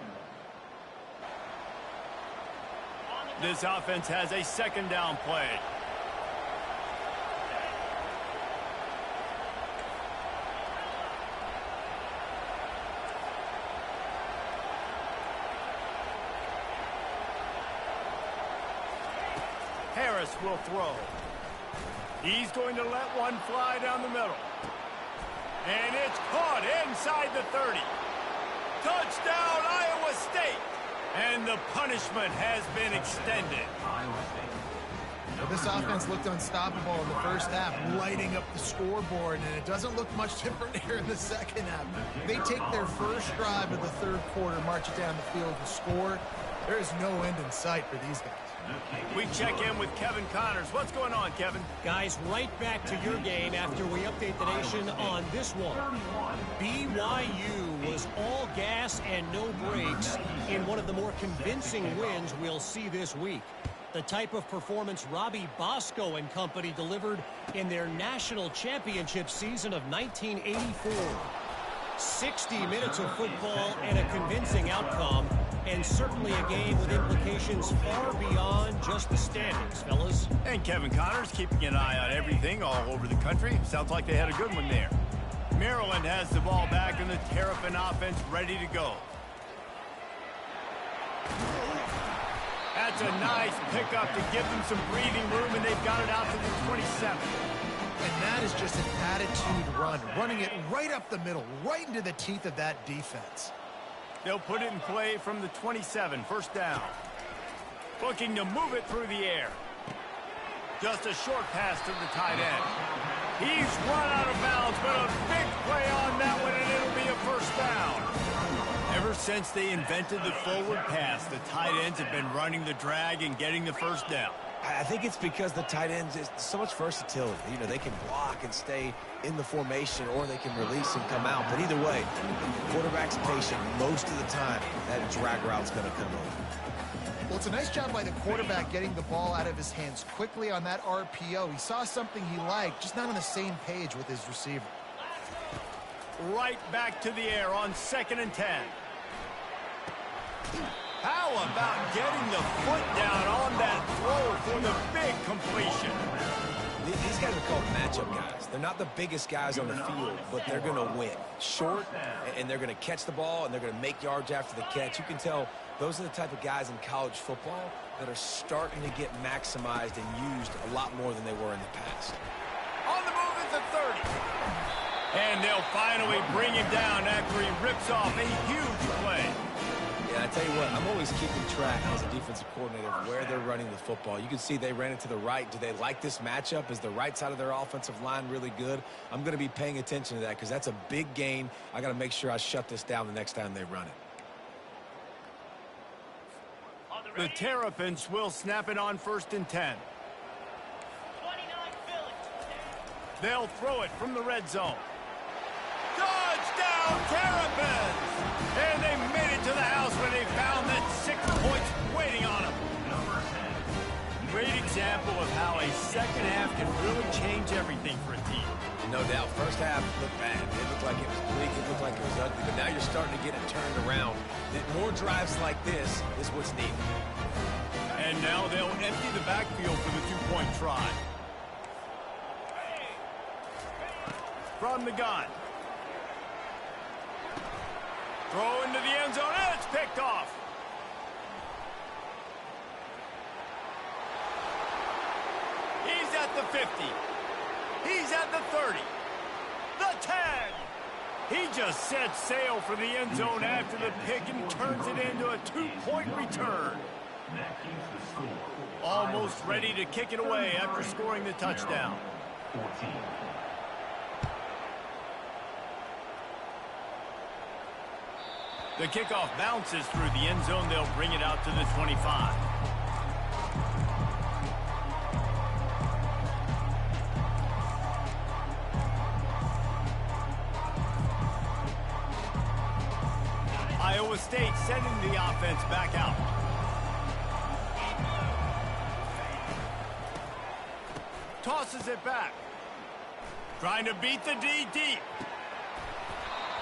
[SPEAKER 1] This offense has a second down play. Harris will throw. He's going to let one fly down the middle. And it's caught inside the 30. Touchdown, Iowa State. And the punishment has been extended.
[SPEAKER 4] Iowa State.
[SPEAKER 2] Well, this offense looked unstoppable in the first half, lighting up the scoreboard, and it doesn't look much different here in the second half. They take their first drive of the third quarter, march it down the field to score. There is no end in sight for these guys.
[SPEAKER 1] We check in with Kevin Connors. What's going on, Kevin?
[SPEAKER 5] Guys, right back to your game after we update the nation on this one. BYU was all gas and no brakes in one of the more convincing wins we'll see this week. The type of performance Robbie Bosco and company delivered in their national championship season of 1984. 60 minutes of football and a convincing outcome, and certainly a game with implications far beyond just the standings, fellas.
[SPEAKER 1] And Kevin Connors keeping an eye on everything all over the country. Sounds like they had a good one there. Maryland has the ball back and the Terrapin offense ready to go. That's a nice pickup to give them some breathing room, and they've got it out to the 27.
[SPEAKER 2] And that is just an attitude run, running it right up the middle, right into the teeth of that defense.
[SPEAKER 1] They'll put it in play from the 27, first down. Looking to move it through the air. Just a short pass to the tight end. He's run out of bounds, but a big play on that one, and it'll be a first down. Ever since they invented the forward pass, the tight ends have been running the drag and getting the first down.
[SPEAKER 3] I think it's because the tight ends is so much versatility. You know, they can block and stay in the formation, or they can release and come out. But either way, the quarterback's patient most of the time. That drag route's going to come over.
[SPEAKER 2] Well, it's a nice job by the quarterback getting the ball out of his hands quickly on that RPO. He saw something he liked, just not on the same page with his receiver.
[SPEAKER 1] Right back to the air on 2nd and 10. How about getting the foot down on that throw for the big completion?
[SPEAKER 3] These guys are called matchup guys. They're not the biggest guys on the field, but they're going to win. Short, and they're going to catch the ball, and they're going to make yards after the catch. You can tell those are the type of guys in college football that are starting to get maximized and used a lot more than they were in the past.
[SPEAKER 1] On the move at the 30. And they'll finally bring him down after he rips off a huge play.
[SPEAKER 3] Yeah, I tell you what, I'm always keeping track as a defensive coordinator of where they're running the football. You can see they ran it to the right. Do they like this matchup? Is the right side of their offensive line really good? I'm going to be paying attention to that because that's a big gain. I got to make sure I shut this down the next time they run it.
[SPEAKER 1] The Terrapins will snap it on 1st and 10. They'll throw it from the red zone. Touchdown, Terrapins! And they made it to the house when they found that 6 points waiting on them. Great example of how a second half can really change everything for a team.
[SPEAKER 3] No doubt. First half looked bad. It looked like it was bleak. It looked like it was ugly. But now you're starting to get it turned around. More drives like this is what's needed.
[SPEAKER 1] And now they'll empty the backfield for the 2-point try. From the gun. Throw into the end zone, and it's picked off. He's at the 50. He's at the 30. The 10. He just set sail for the end zone after the pick and turns it into a 2-point return. Almost ready to kick it away after scoring the touchdown.
[SPEAKER 4] 14.
[SPEAKER 1] The kickoff bounces through the end zone. They'll bring it out to the 25. Iowa State sending the offense back out. Tosses it back. Trying to beat the D deep.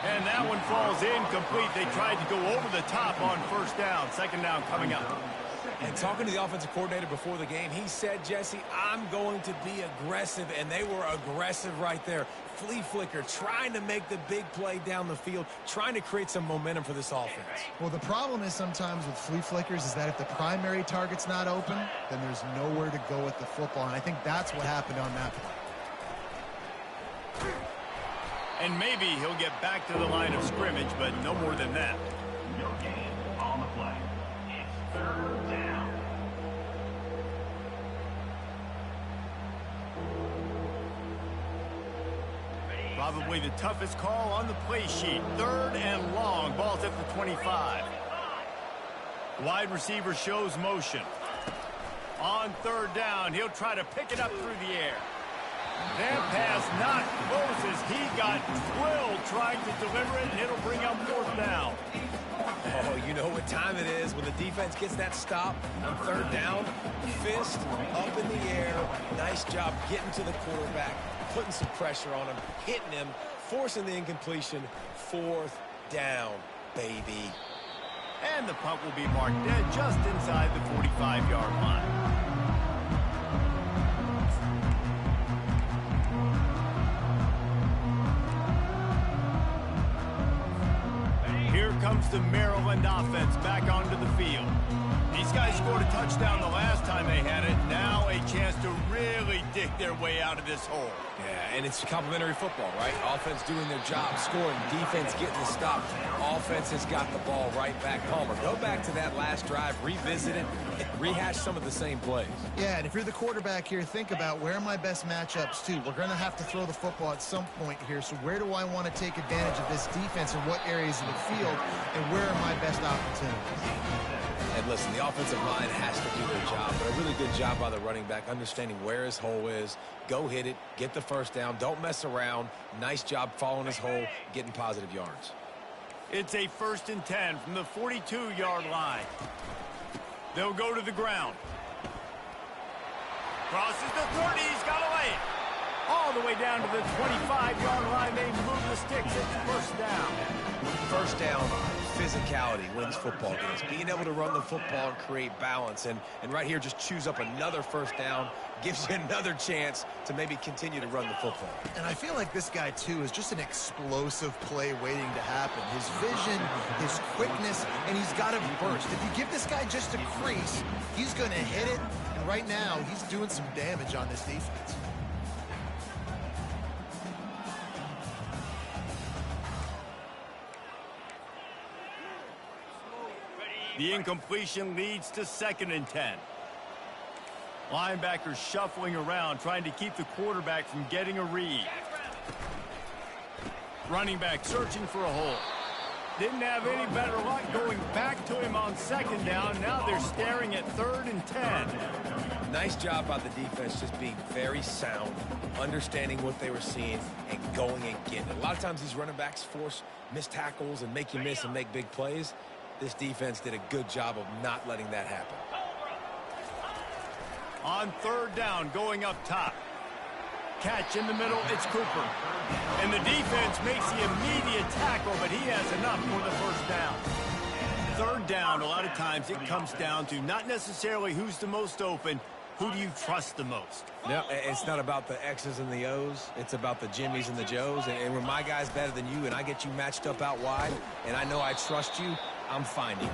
[SPEAKER 1] And that one falls incomplete. They tried to go over the top on 1st down. 2nd down coming up.
[SPEAKER 3] And talking to the offensive coordinator before the game, he said, Jesse, I'm going to be aggressive. And they were aggressive right there. Flea flicker, trying to make the big play down the field, trying to create some momentum for this offense.
[SPEAKER 2] Well, the problem is sometimes with flea flickers is that if the primary target's not open, then there's nowhere to go with the football. And I think that's what happened on that play.
[SPEAKER 1] And maybe he'll get back to the line of scrimmage, but no more than that.
[SPEAKER 4] No gain on the play. It's 3rd down.
[SPEAKER 1] Probably the toughest call on the play sheet. 3rd and long. Ball's at the 25. Wide receiver shows motion. On 3rd down, he'll try to pick it up through the air. That pass not close as he got drilled trying to deliver it, and it'll bring up 4th down.
[SPEAKER 3] Oh, you know what time it is when the defense gets that stop on 3rd down. Fist up in the air. Nice job getting to the quarterback, putting some pressure on him, hitting him, forcing the incompletion. 4th down, baby.
[SPEAKER 1] And the punt will be marked dead just inside the 45-yard line. Here comes the Maryland offense back onto the field. These guys scored a touchdown the last time they had it. Now a chance to really dig their way out of this hole.
[SPEAKER 3] Yeah, and it's complimentary football, right? Offense doing their job, scoring, defense getting the stop. Offense has got the ball right back. Palmer, go back to that last drive, revisit it, rehash some of the same plays.
[SPEAKER 2] Yeah, and if you're the quarterback here, think about where are my best matchups too. We're going to have to throw the football at some point here, so where do I want to take advantage of this defense and what areas of the field, and where are my best opportunities?
[SPEAKER 3] And listen, the offensive line has to do their job, but a really good job by the running back, understanding where his hole is. Go hit it, get the 1st down, don't mess around. Nice job following his hole, getting positive yards.
[SPEAKER 1] It's a 1st and 10 from the 42-yard line. They'll go to the ground. Crosses the 30. He's got to lay it. All the way down to the 25-yard line. They move the sticks. It's first down.
[SPEAKER 3] First down, physicality wins football games. Being able to run the football and create balance. And right here, just choose up another first down. Gives you another chance to maybe continue to run the football.
[SPEAKER 2] And I feel like this guy, too, is just an explosive play waiting to happen. His vision, his quickness, and he's got to burst. If you give this guy just a crease, he's going to hit it. And right now, he's doing some damage on this defense.
[SPEAKER 1] The incompletion leads to 2nd and 10. Linebackers shuffling around, trying to keep the quarterback from getting a read. Running back searching for a hole. Didn't have any better luck going back to him on 2nd down. Now they're staring at 3rd and 10.
[SPEAKER 3] Nice job by the defense just being very sound, understanding what they were seeing, and going and getting it. A lot of times these running backs force missed tackles and make you miss and make big plays. This defense did a good job of not letting that happen.
[SPEAKER 1] On 3rd down, going up top. Catch in the middle, it's Cooper. And the defense makes the immediate tackle, but he has enough for the first down. 3rd down, a lot of times it comes down to not necessarily who's the most open, who do you trust the most?
[SPEAKER 3] No, it's not about the X's and the O's. It's about the Jimmies and the Joes. And when my guy's better than you and I get you matched up out wide and I know I trust you, I'm finding you.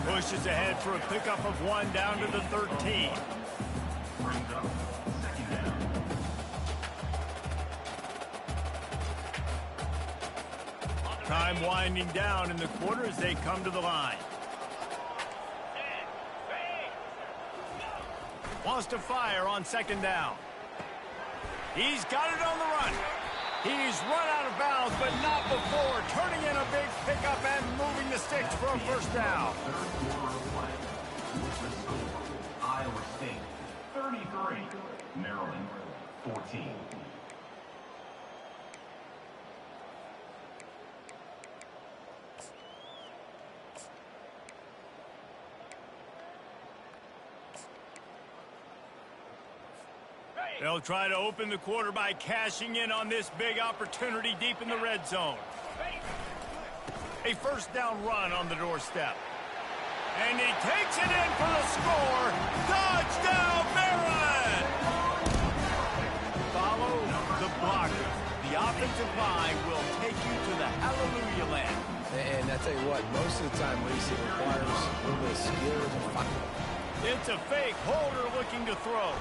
[SPEAKER 1] Pushes ahead for a pickup of 1 down to the 13. Time winding down in the quarter as they come to the line. Wants to fire on 2nd down. He's got it on the run. He's run out of bounds, but not before turning in a big pickup and moving the sticks for a first down.
[SPEAKER 4] Iowa State 33, Maryland 14.
[SPEAKER 1] They'll try to open the quarter by cashing in on this big opportunity deep in the red zone. A first down run on the doorstep. And he takes it in for the score. Touchdown, Maryland! Follow the blockers. The offensive line will take you to the hallelujah land.
[SPEAKER 3] And I tell you what, most of the time, Reese, it requires a little bit of skill to find.
[SPEAKER 1] It's a fake holder looking to throw.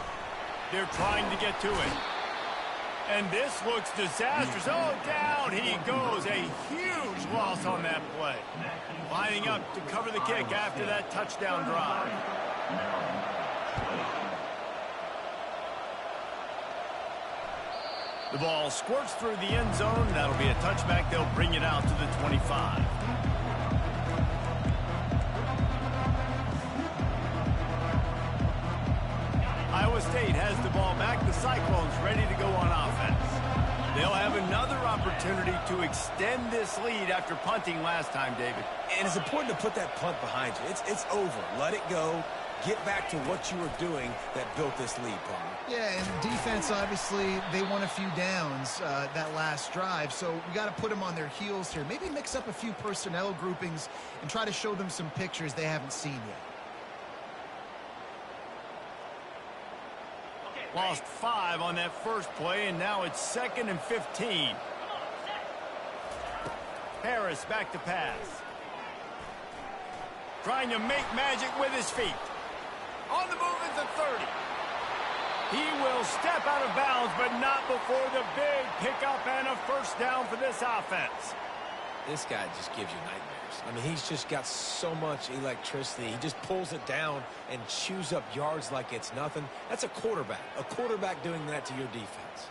[SPEAKER 1] They're trying to get to it. And this looks disastrous. Oh, down he goes. A huge loss on that play. Lining up to cover the kick after that touchdown drive. The ball squirts through the end zone. That'll be a touchback. They'll bring it out to the 25. Iowa State has the ball back. The Cyclones ready to go on offense. They'll have another opportunity to extend this lead after punting last time, David.
[SPEAKER 3] And it's important to put that punt behind you. It's over. Let it go. Get back to what you were doing that built this lead, Palmer.
[SPEAKER 2] Yeah, and defense, obviously, they won a few downs that last drive, so we got to put them on their heels here. Maybe mix up a few personnel groupings and try to show them some pictures they haven't seen yet.
[SPEAKER 1] Lost 5 on that first play, and now it's 2nd and 15. Harris back to pass. Trying to make magic with his feet. On the move at the 30. He will step out of bounds, but not before the big pickup and a first down for this offense.
[SPEAKER 3] This guy just gives you nightmares. I mean, he's just got so much electricity. He just pulls it down and chews up yards like it's nothing. That's a quarterback. A quarterback doing that to your defense.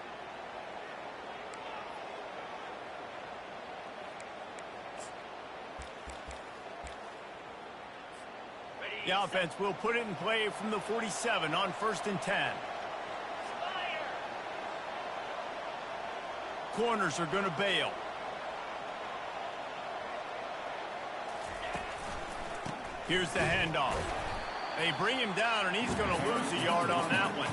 [SPEAKER 1] The offense will put it in play from the 47 on 1st and 10. Corners are going to bail. Here's the handoff. They bring him down, and he's going to lose a yard on that one.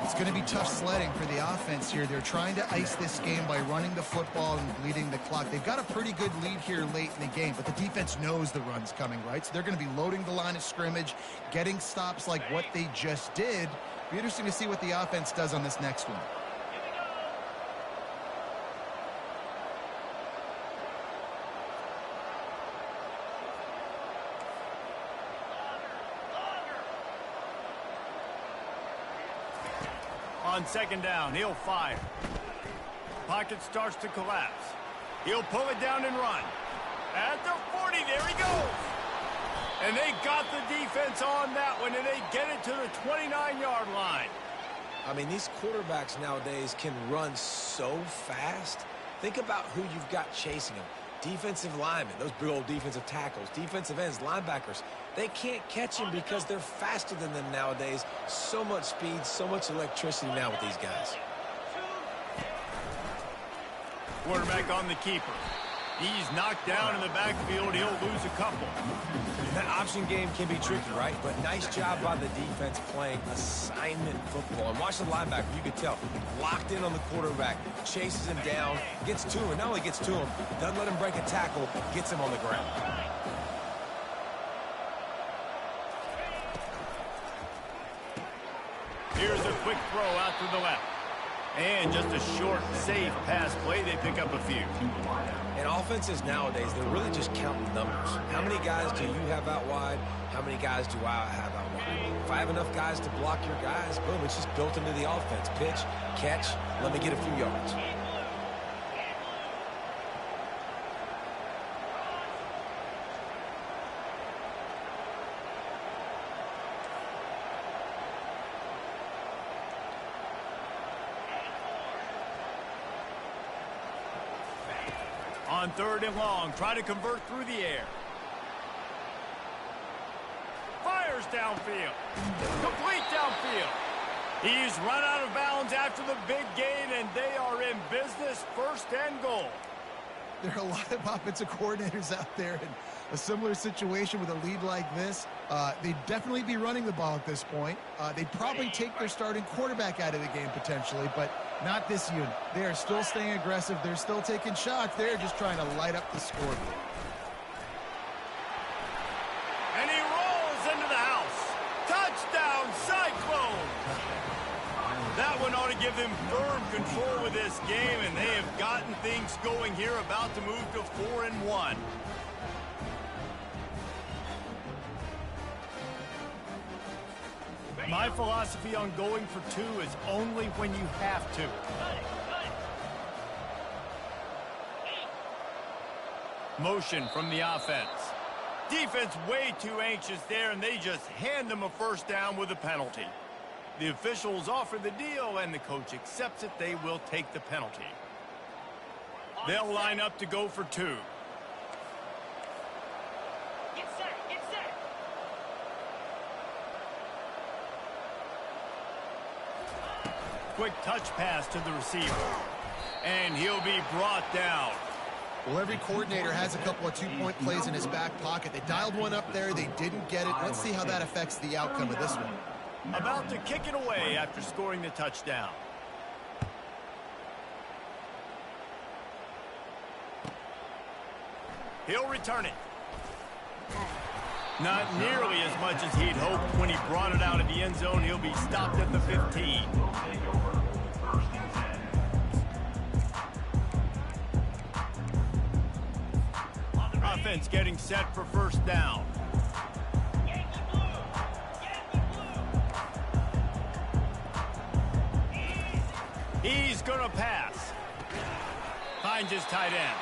[SPEAKER 2] It's going to be tough sledding for the offense here. They're trying to ice this game by running the football and bleeding the clock. They've got a pretty good lead here late in the game, but the defense knows the run's coming, right? So they're going to be loading the line of scrimmage, getting stops like what they just did. Be interesting to see what the offense does on this next one.
[SPEAKER 1] On second down, he'll fire. Pocket starts to collapse. He'll pull it down and run. At the 40, there he goes. And they got the defense on that one, and they get it to the 29-yard line.
[SPEAKER 3] I mean, these quarterbacks nowadays can run so fast. Think about who you've got chasing them. Defensive linemen, those big old defensive tackles, defensive ends, linebackers. They can't catch him because they're faster than them nowadays. So much speed, so much electricity now with these guys.
[SPEAKER 1] Quarterback on the keeper. He's knocked down in the backfield. He'll lose a couple.
[SPEAKER 3] That option game can be tricky, right? But nice job by the defense playing assignment football. And watch the linebacker, you can tell, locked in on the quarterback, chases him down, gets to him, and not only gets to him, doesn't let him break a tackle, gets him on the ground.
[SPEAKER 1] Here's a quick throw out to the left. And just a short, safe pass play. They pick up a few.
[SPEAKER 3] And offenses nowadays, they're really just counting numbers. How many guys do you have out wide? How many guys do I have out wide? If I have enough guys to block your guys, boom, it's just built into the offense. Pitch, catch, let me get a few yards.
[SPEAKER 1] On third and long, try to convert through the air. Fires downfield. Complete downfield. He's run out of bounds after the big gain, and they are in business, first and goal.
[SPEAKER 2] There are a lot of offensive coordinators out there in a similar situation with a lead like this. They'd definitely be running the ball at this point. They'd probably take their starting quarterback out of the game potentially, but not this unit. They are still staying aggressive. They're still taking shots. They're just trying to light up the scoreboard.
[SPEAKER 1] And he rolls into the house. Touchdown, Cyclone! That one ought to give them firm control with this game, and they have gotten things going here, about to move to 4-1. My philosophy on going for two is only when you have to. Motion from the offense. Defense way too anxious there, and they just hand them a first down with a penalty. The officials offer the deal, and the coach accepts it. They will take the penalty. They'll line up to go for two.
[SPEAKER 6] Get set, get set.
[SPEAKER 1] Quick touch pass to the receiver. And he'll be brought down.
[SPEAKER 2] Well, every coordinator has a couple of two-point plays in his back pocket. They dialed one up there. They didn't get it. Let's see how that affects the outcome of this one.
[SPEAKER 1] About to kick it away after scoring the touchdown. He'll return it. Not nearly as much as he'd hoped when he brought it out of the end zone. He'll be stopped at the 15. Offense getting set for first down. He's going to pass. Finds his tight end.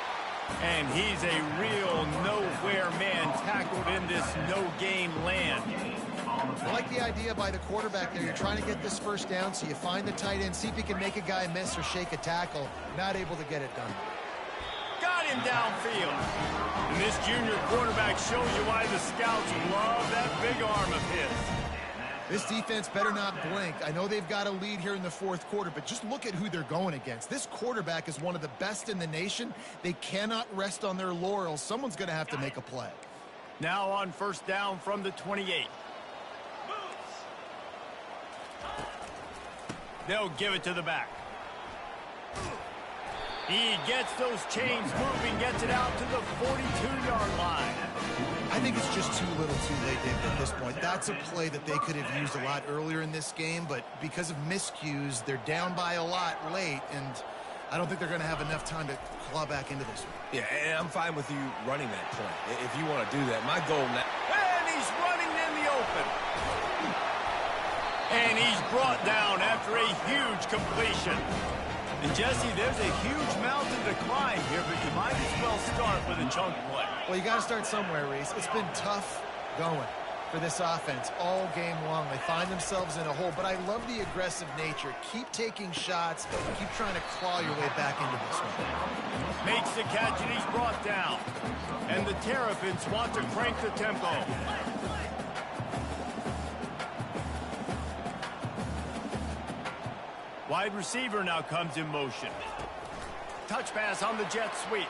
[SPEAKER 1] And he's a real nowhere man tackled in this no-game land.
[SPEAKER 2] I like the idea by the quarterback there. You're trying to get this first down, so you find the tight end, see if he can make a guy miss or shake a tackle. Not able to get it done.
[SPEAKER 1] Got him downfield. And this junior quarterback shows you why the scouts love that big arm of his.
[SPEAKER 2] This defense better not blink. I know they've got a lead here in the fourth quarter, but just look at who they're going against. This quarterback is one of the best in the nation. They cannot rest on their laurels. Someone's going to have to make a play.
[SPEAKER 1] Now on first down from the 28. They'll give it to the back. He gets those chains moving, gets it out to the 42-yard line.
[SPEAKER 2] I think it's just too little too late, David, at this point. That's a play that they could have used a lot earlier in this game, but because of miscues, they're down by a lot late, and I don't think they're going to have enough time to claw back into this one.
[SPEAKER 3] Yeah, and I'm fine with you running that play if you want to do that. My goal now.
[SPEAKER 1] And he's running in the open. And he's brought down after a huge completion. And Jesse, there's a huge mountain to climb here, but you might as well start with a chunk play.
[SPEAKER 2] Well, you got to start somewhere, Reese. It's been tough going for this offense all game long. They find themselves in a hole, but I love the aggressive nature. Keep taking shots, keep trying to claw your way back into this one.
[SPEAKER 1] Makes the catch, and he's brought down. And the Terrapins want to crank the tempo. Wide receiver now comes in motion. Touch pass on the jet sweep.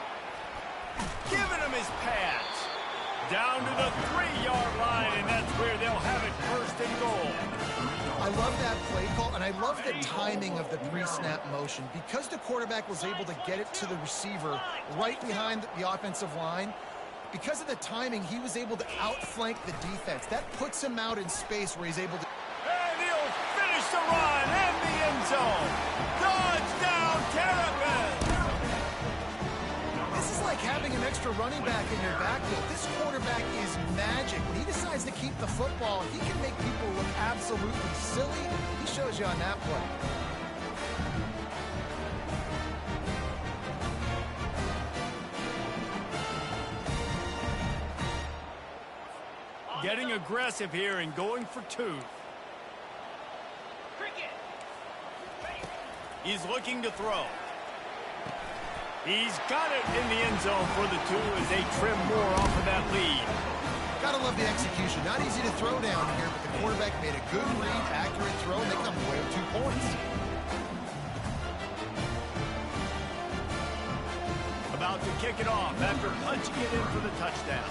[SPEAKER 1] Giving him his pass. Down to the 3-yard line, and that's where they'll have it first and goal.
[SPEAKER 2] I love that play call, and I love the timing of the pre-snap motion. Because the quarterback was able to get it to the receiver right behind the offensive line, because of the timing, he was able to outflank the defense. That puts him out in space where he's able to...
[SPEAKER 1] And he'll finish the run in the end zone. Touchdown, Terrapins!
[SPEAKER 2] This is like having an extra running back in your backfield. This quarterback is magic. When he decides to keep the football, he can make people look absolutely silly. He shows you on that play.
[SPEAKER 1] Getting aggressive here and going for two. He's looking to throw. He's got it in the end zone for the two as they trim more off of that lead.
[SPEAKER 2] Gotta love the execution. Not easy to throw down here, but the quarterback made a good read, accurate throw, and they come away with 2 points.
[SPEAKER 1] About to kick it off after punching it in for the touchdown.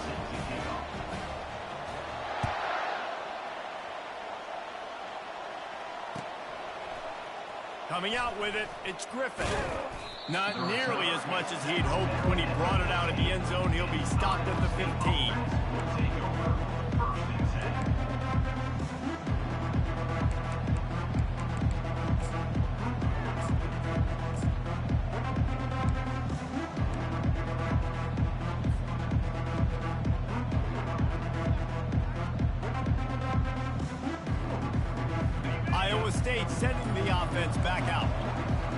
[SPEAKER 1] Coming out with it, it's Griffin. Not nearly as much as he'd hoped when he brought it out of the end zone. He'll be stopped at the 15. Iowa State sending the offense back out.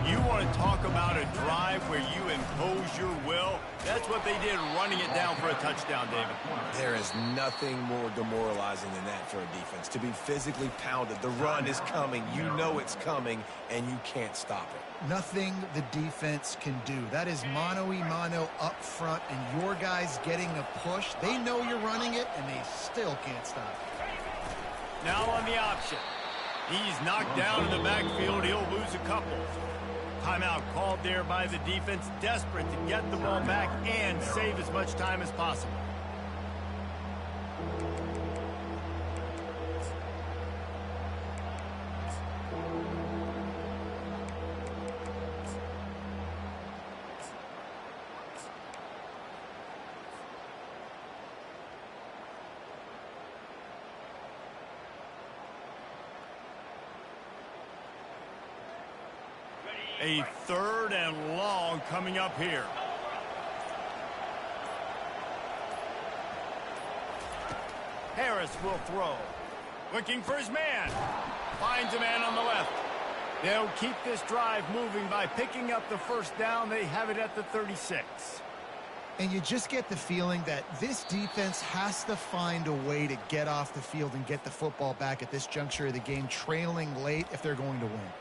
[SPEAKER 1] You want to talk about a drive where you impose your will? That's what they did, running it down for a touchdown, David.
[SPEAKER 3] There is nothing more demoralizing than that for a defense. To be physically pounded. The run is coming. You know it's coming, and you can't stop it.
[SPEAKER 2] Nothing the defense can do. That is mano-a-mano up front, and your guys getting a push. They know you're running it, and they still can't stop it.
[SPEAKER 1] Now on the option. He's knocked down in the backfield. He'll lose a couple. Timeout called there by the defense, desperate to get the ball back and save as much time as possible. A 3rd and long coming up here. Harris will throw. Looking for his man. Finds a man on the left. They'll keep this drive moving by picking up the first down. They have it at the 36.
[SPEAKER 2] And you just get the feeling that this defense has to find a way to get off the field and get the football back at this juncture of the game, trailing late if they're going to win.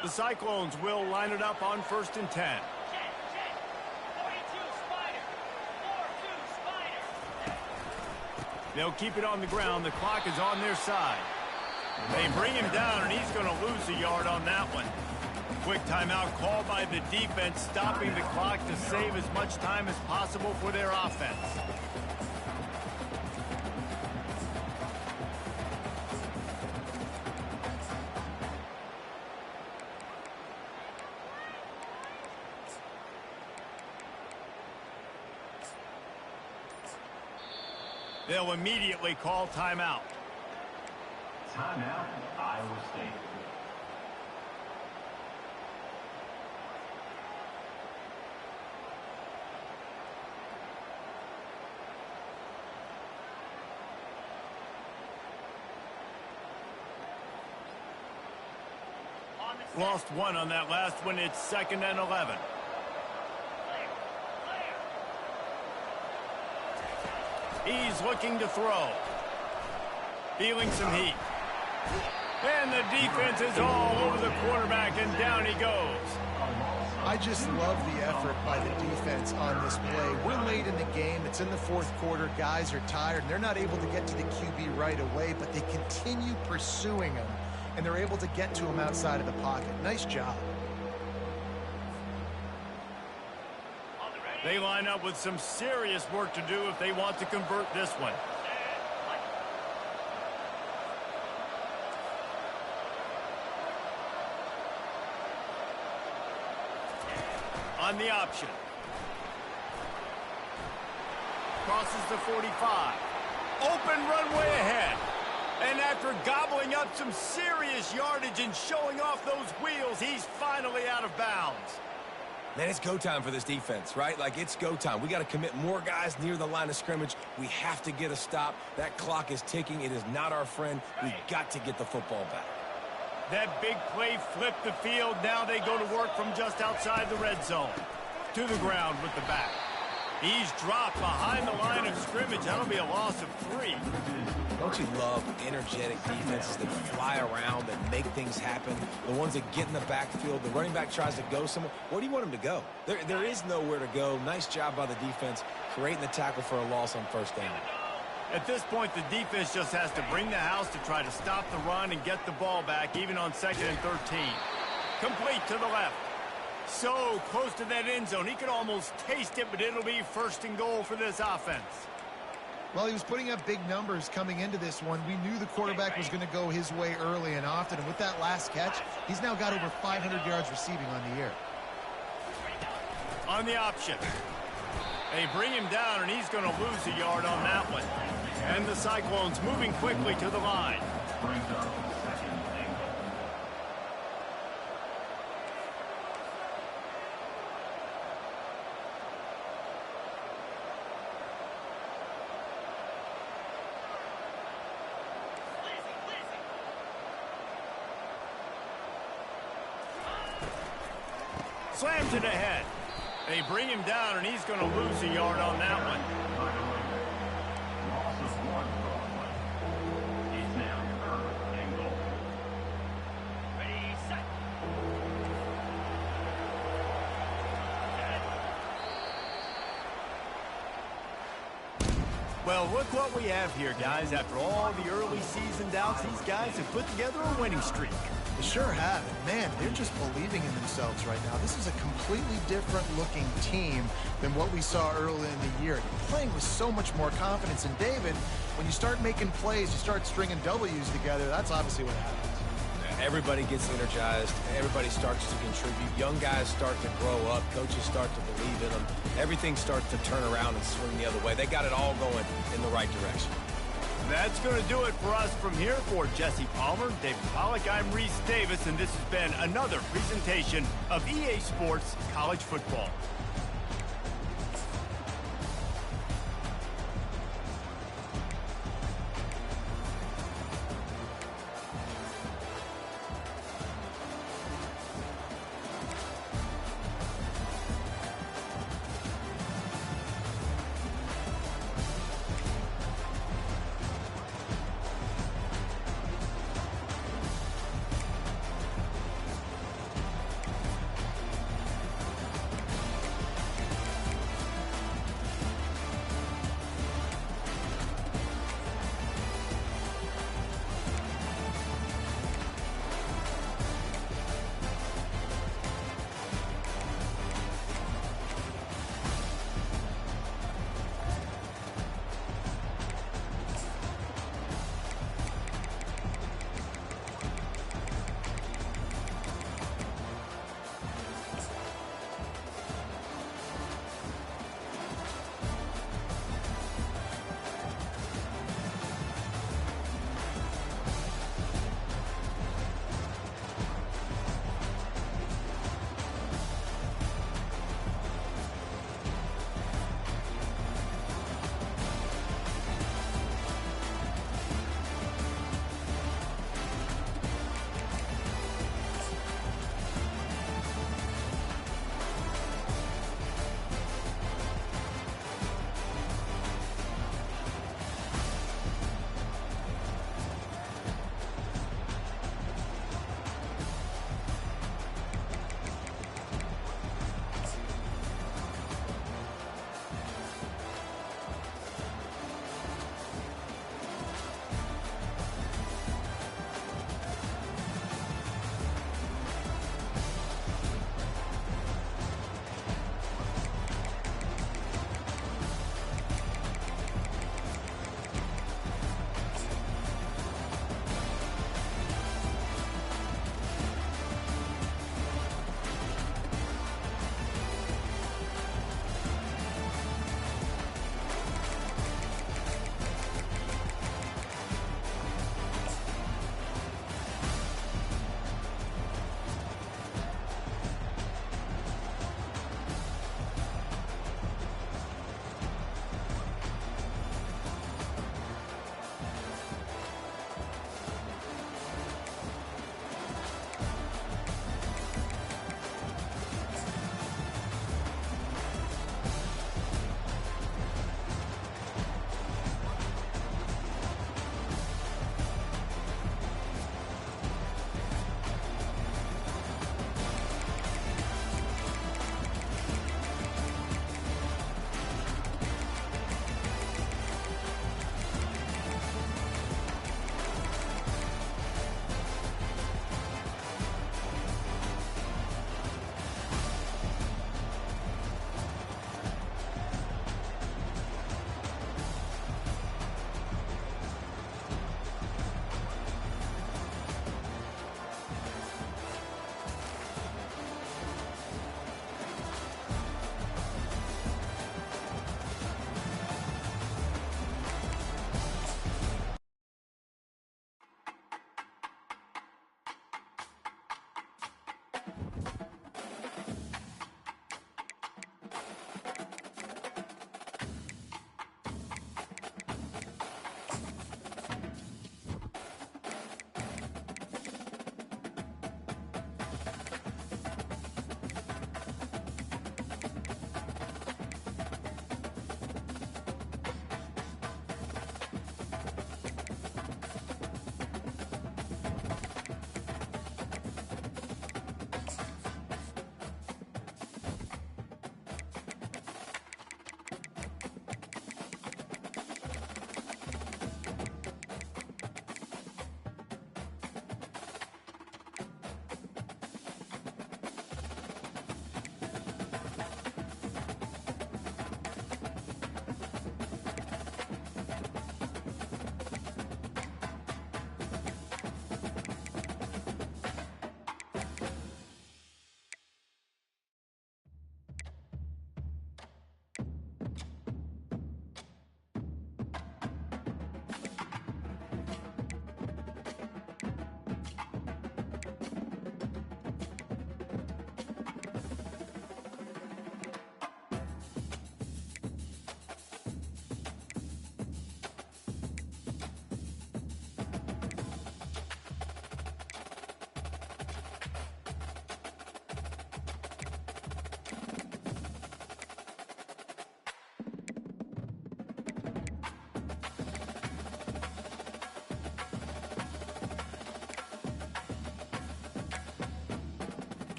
[SPEAKER 1] The Cyclones will line it up on 1st and 10.
[SPEAKER 6] Check. 42 Spider. 4-2 Spider.
[SPEAKER 1] They'll keep it on the ground. The clock is on their side. They bring him down, and he's going to lose a yard on that one. quick timeout called by the defense, stopping the clock to save as much time as possible for their offense. They'll immediately call timeout.
[SPEAKER 4] Timeout, Iowa State.
[SPEAKER 1] Lost one on that last one. It's 2nd and 11. He's looking to throw. Feeling some heat. And the defense is all over the quarterback, and down he goes.
[SPEAKER 2] I just love the effort by the defense on this play. We're late in the game. It's in the 4th quarter. Guys are tired, and they're not able to get to the QB right away, but they continue pursuing him, and they're able to get to him outside of the pocket. Nice job.
[SPEAKER 1] They line up with some serious work to do if they want to convert this one. On the option. Crosses the 45. Open runway ahead. And after gobbling up some serious yardage and showing off those wheels, he's finally out of bounds.
[SPEAKER 3] Man, it's go time for this defense, right? Like, it's go time. We got to commit more guys near the line of scrimmage. We have to get a stop. That clock is ticking. It is not our friend. We've got to get the football back.
[SPEAKER 1] That big play flipped the field. Now they go to work from just outside the red zone. To the ground with the back. He's dropped behind the line of scrimmage. That'll be a loss of 3.
[SPEAKER 3] Don't you love energetic defenses that fly around, that make things happen? The ones that get in the backfield, the running back tries to go somewhere. Where do you want him to go? There is nowhere to go. Nice job by the defense, creating the tackle for a loss on 1st down.
[SPEAKER 1] At this point, the defense just has to bring the house to try to stop the run and get the ball back, even on 2nd and 13. Complete to the left. So close to that end zone. He could almost taste it, but it'll be 1st and goal for this offense.
[SPEAKER 2] Well, he was putting up big numbers coming into this one. We knew the quarterback was going to go his way early and often. And with that last catch, he's now got over 500 yards receiving on the year.
[SPEAKER 1] On the option. They bring him down, and he's going to lose a yard on that one. And the Cyclones moving quickly to the line.
[SPEAKER 4] Brings up 2nd and goal.
[SPEAKER 1] Slams it ahead. They bring him down, and he's going to lose a yard on that one.
[SPEAKER 4] Loss of 1 Broadway. It's now 3rd and goal.
[SPEAKER 6] Ready, set.
[SPEAKER 1] Well, look what we have here, guys. After all the early season doubts, these guys have put together a winning streak.
[SPEAKER 2] They sure have. And man, they're just believing in themselves right now. This is a completely different looking team than what we saw early in the year. You're playing with so much more confidence. And David, when you start making plays, you start stringing W's together, that's obviously what happens.
[SPEAKER 3] Everybody gets energized. Everybody starts to contribute. Young guys start to grow up. Coaches start to believe in them. Everything starts to turn around and swing the other way. They got it all going in the right direction.
[SPEAKER 1] That's going to do it for us from here. For Jesse Palmer, David Pollack, I'm Reese Davis, and this has been another presentation of EA Sports College Football.